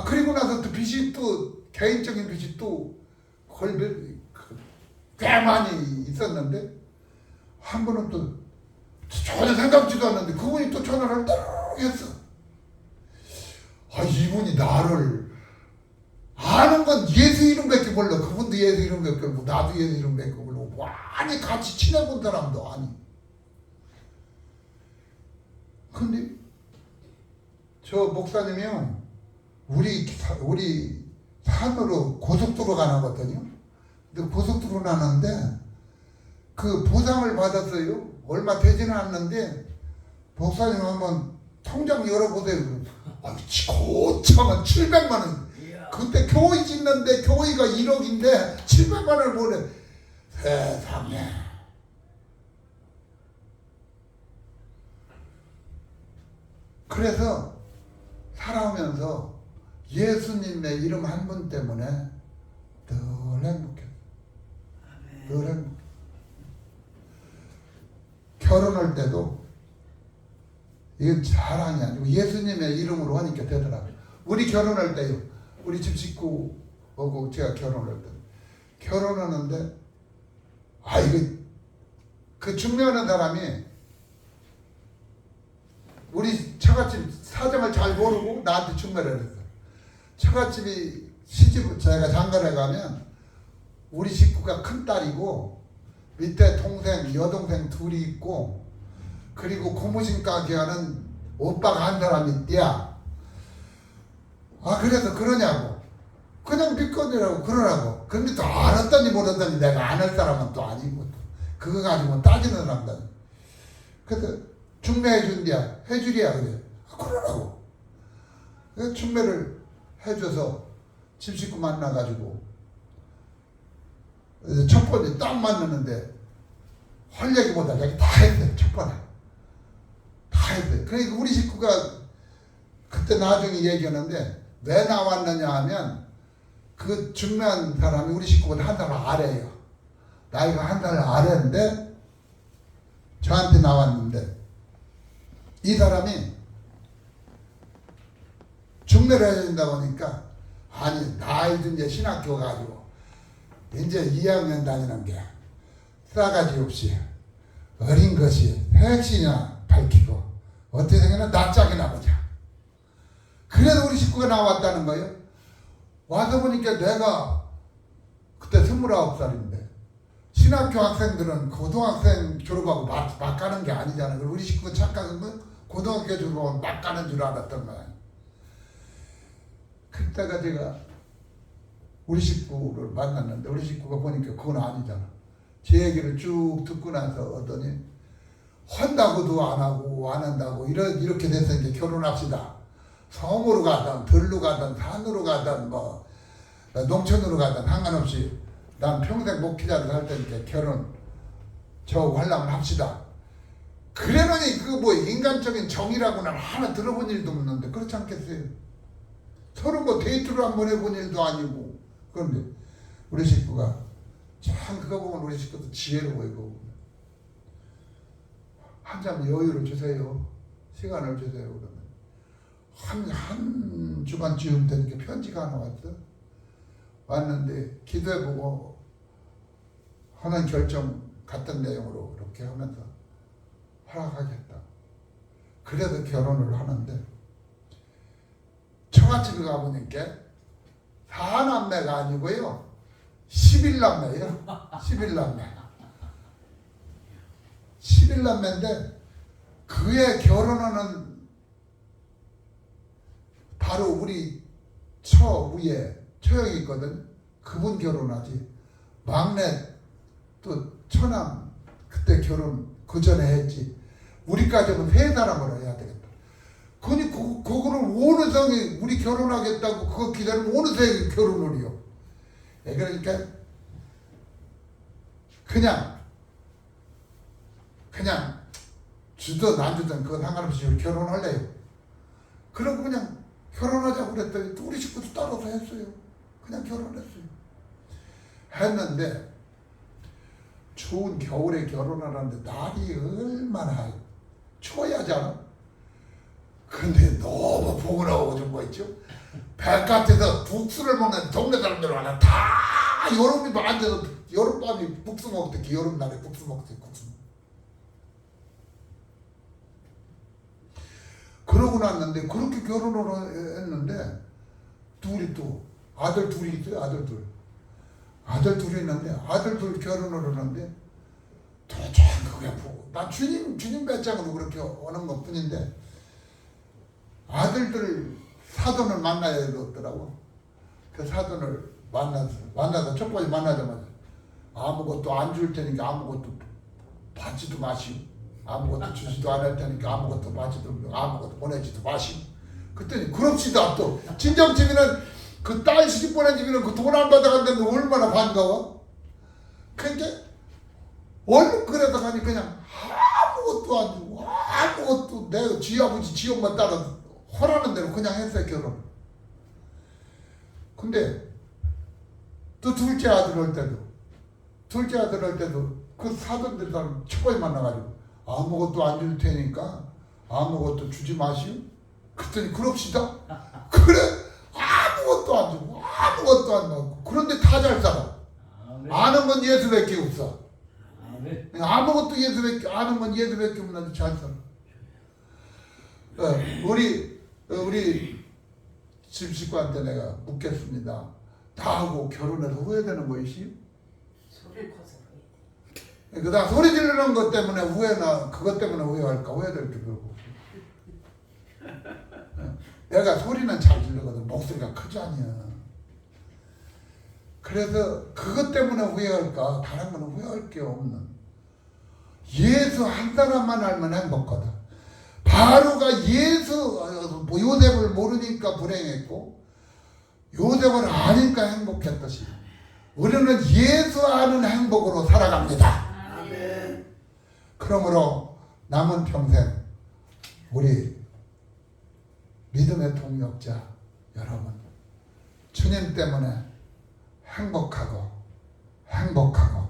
그리고 나서 또 빚이 또 개인적인 빚이 또 꽤 많이 있었는데 한 번은 또 전혀 생각지도 않는데 그분이 또 전화를 따르르 했어. 이분이 나를 아는 건 예수 이름밖에 몰라. 그분도 예수 이름밖에 모르고 나도 예수 이름밖에 모르고 많이 같이 친해본 사람도 아니. 근데 저 목사님이요 우리 산으로 고속도로 가나거든요. 근데 고속도로 나는데 그 보상을 받았어요. 얼마 되지는 않는데 목사님 한번 통장 열어보세요. 고창은 700만 원. 그때 교회 짓는데 교회가 1억인데 700만 원을 보내. 세상에. 그래서 살아오면서 예수님의 이름 한 분 때문에 늘 행복해. 늘 행복해. 결혼할 때도 이건 자랑이 아니고 예수님의 이름으로 하니까 되더라고요. 우리 결혼할 때요. 우리 집 식구하고 제가 결혼할 때 결혼하는데 이거 그 중매하는 사람이 우리 처갓집 사정을 잘 모르고 나한테 중매를 했어. 처갓집이 시집 제가 장가를 가면 우리 식구가 큰 딸이고 밑에 동생 여동생 둘이 있고 그리고 고무신 가게 하는 오빠가 한 사람이 있대야. 그래서 그러냐고. 그냥 믿거니라고 그러라고. 근데 또 알았더니 모르더니 내가 안 할 사람은 또 아니고 그거 가지고 따지는 사람들. 그래서 중매해 준대야. 해주랴 그래. 그러라고. 그래서 중매를 해줘서 집 식구 만나가지고 첫 번째 딱 만났는데 할 얘기보다 여기 다 했어요. 첫 번에 다 했어요. 그러니까 우리 식구가 그때 나중에 얘기하는데 왜 나왔느냐 하면 그 중요한 사람이 우리 식구보다 한 살 아래예요. 나이가 한 살 아래인데 저한테 나왔는데 이 사람이 중매를 해야 된다고 하니까 아니 나이도 이제 신학교 가지고 이제 2학년 다니는 게 싸가지 없이 어린 것이 핵심이나 밝히고 어떻게 생겼나 낯짝이나 보자. 그래도 우리 식구가 나왔다는 거예요. 와서 보니까 내가 그때 29살인데 신학교 학생들은 고등학생 졸업하고 막 가는 게 아니잖아요. 우리 식구가 착각한 건 고등학교 졸업하고 막 가는 줄 알았던 거야. 그때가 제가 우리 식구를 만났는데 우리 식구가 보니까 그건 아니잖아. 제 얘기를 쭉 듣고 나서 어떠니 한다고도 안 하고 안 한다고 이렇게 됐으니까 결혼합시다. 성으로 가든 들로 가든 산으로 가든 뭐 농촌으로 가든 상관없이 난 평생 목회자로 살 테니까 결혼 저 관람을 합시다. 그래놓니 그 뭐 인간적인 정의라고는 하나 들어본 일도 없는데 그렇지 않겠어요? 서로 뭐 데이트를 한번 해본 일도 아니고. 그런데 우리 식구가 참 그거 보면 우리 식구도 지혜로워요. 그거 보면. 한참 여유를 주세요. 시간을 주세요. 그러면 한 주간쯤 되니까 편지가 하나 왔어. 왔는데 기도해보고 하는 결정 같은 내용으로 이렇게 하면서 허락하겠다. 그래도 결혼을 하는데 처갓집에 가보니까 4남매가 아니고요 11남매예요. 11남매. 11남매인데 그의 결혼하는 바로 우리 처 위에 처형이 있거든. 그분 결혼하지. 막내 또 처남 그때 결혼 그 전에 했지. 우리 가족은 세 사람으로 해야 되겠다. 그니 그거를 어느 성이 우리 결혼하겠다고 그거 기다리면 어느 성이 결혼을 해요. 그러니까 그냥 주든 안 주든 그건 상관없이 우리 결혼할래요. 그러고 그냥 결혼하자고 그랬더니 우리 식구도 따라서 했어요. 그냥 결혼했어요. 했는데 추운 겨울에 결혼을 하는데 날이 얼마나 추워야잖아. 근데 너무 포근하고 좀 뭐 있죠. 바깥에서 국수를 먹는 동네 사람들 하나 다 여름이 앉아서 여름밤이 국수 먹듯이 여름날에 국수 먹듯이 국수. 그러고 났는데 그렇게 결혼을 했는데 둘이 또 아들 둘이 있어요. 아들 둘이 있는데 아들 둘 결혼을 하는데 도대체 그게 보고 난 주님 배짱으로 그렇게 오는 것 뿐인데 아들들 사돈을 만나야 되더라고. 그 사돈을 만나서 첫 번째 만나자마자 아무것도 안 줄 테니까 아무것도 받지도 마시고 아무것도 주지도 않을 테니까 아무것도 받지도 아무것도 보내지도 마시고. 그랬더니 그럽시다. 또 친정집이는 그 딸 시집 보낸 집이는 그 돈 안 받아간다는데 얼마나 반가워. 그러니까 얼른 그래서 가니 그냥 아무것도 안 주고 아무것도 내 지아버지 지엄마 따라 허라는 대로 그냥 했어요. 결혼. 근데 또 둘째 아들 할 때도 그 사돈들 사람 초반에 만나가지고 아무것도 안 줄 테니까 아무것도 주지 마시오. 그랬더니 그럽시다. 그래 아무것도 안 주고 아무것도 안 주고 그런데 다 잘 살아. 아는 건 예수밖에 없어. 아무것도 예수밖에 아는 건 예수밖에 없는데 잘 살아. 우리 집 식구한테 내가 묻겠습니다. 나하고 결혼해서 후회되는 것이요? 소리 커서 그다음 소리 지르는 것 때문에 후회나 그것 때문에 후회할까? 후회될 줄도 없고. 내가 소리는 잘 지르거든. 목소리가 크지 않냐. 그래서 그것 때문에 후회할까? 다른 거는 후회할 게 없는. 예수 한 사람만 알면 행복하다. 바로가 요셉을 모르니까 불행했고 요셉을 아니까 행복했듯이 우리는 예수 아는 행복으로 살아갑니다. 아멘. 그러므로 남은 평생 우리 믿음의 동역자 여러분 주님 때문에 행복하고 행복하고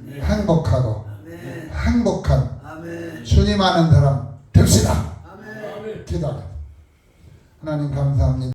네. 행복하고 아멘. 행복한 아멘. 주님 아는 사람 됩시다. 아멘. 아멘. 기도하겠습니다. 하나님 감사합니다.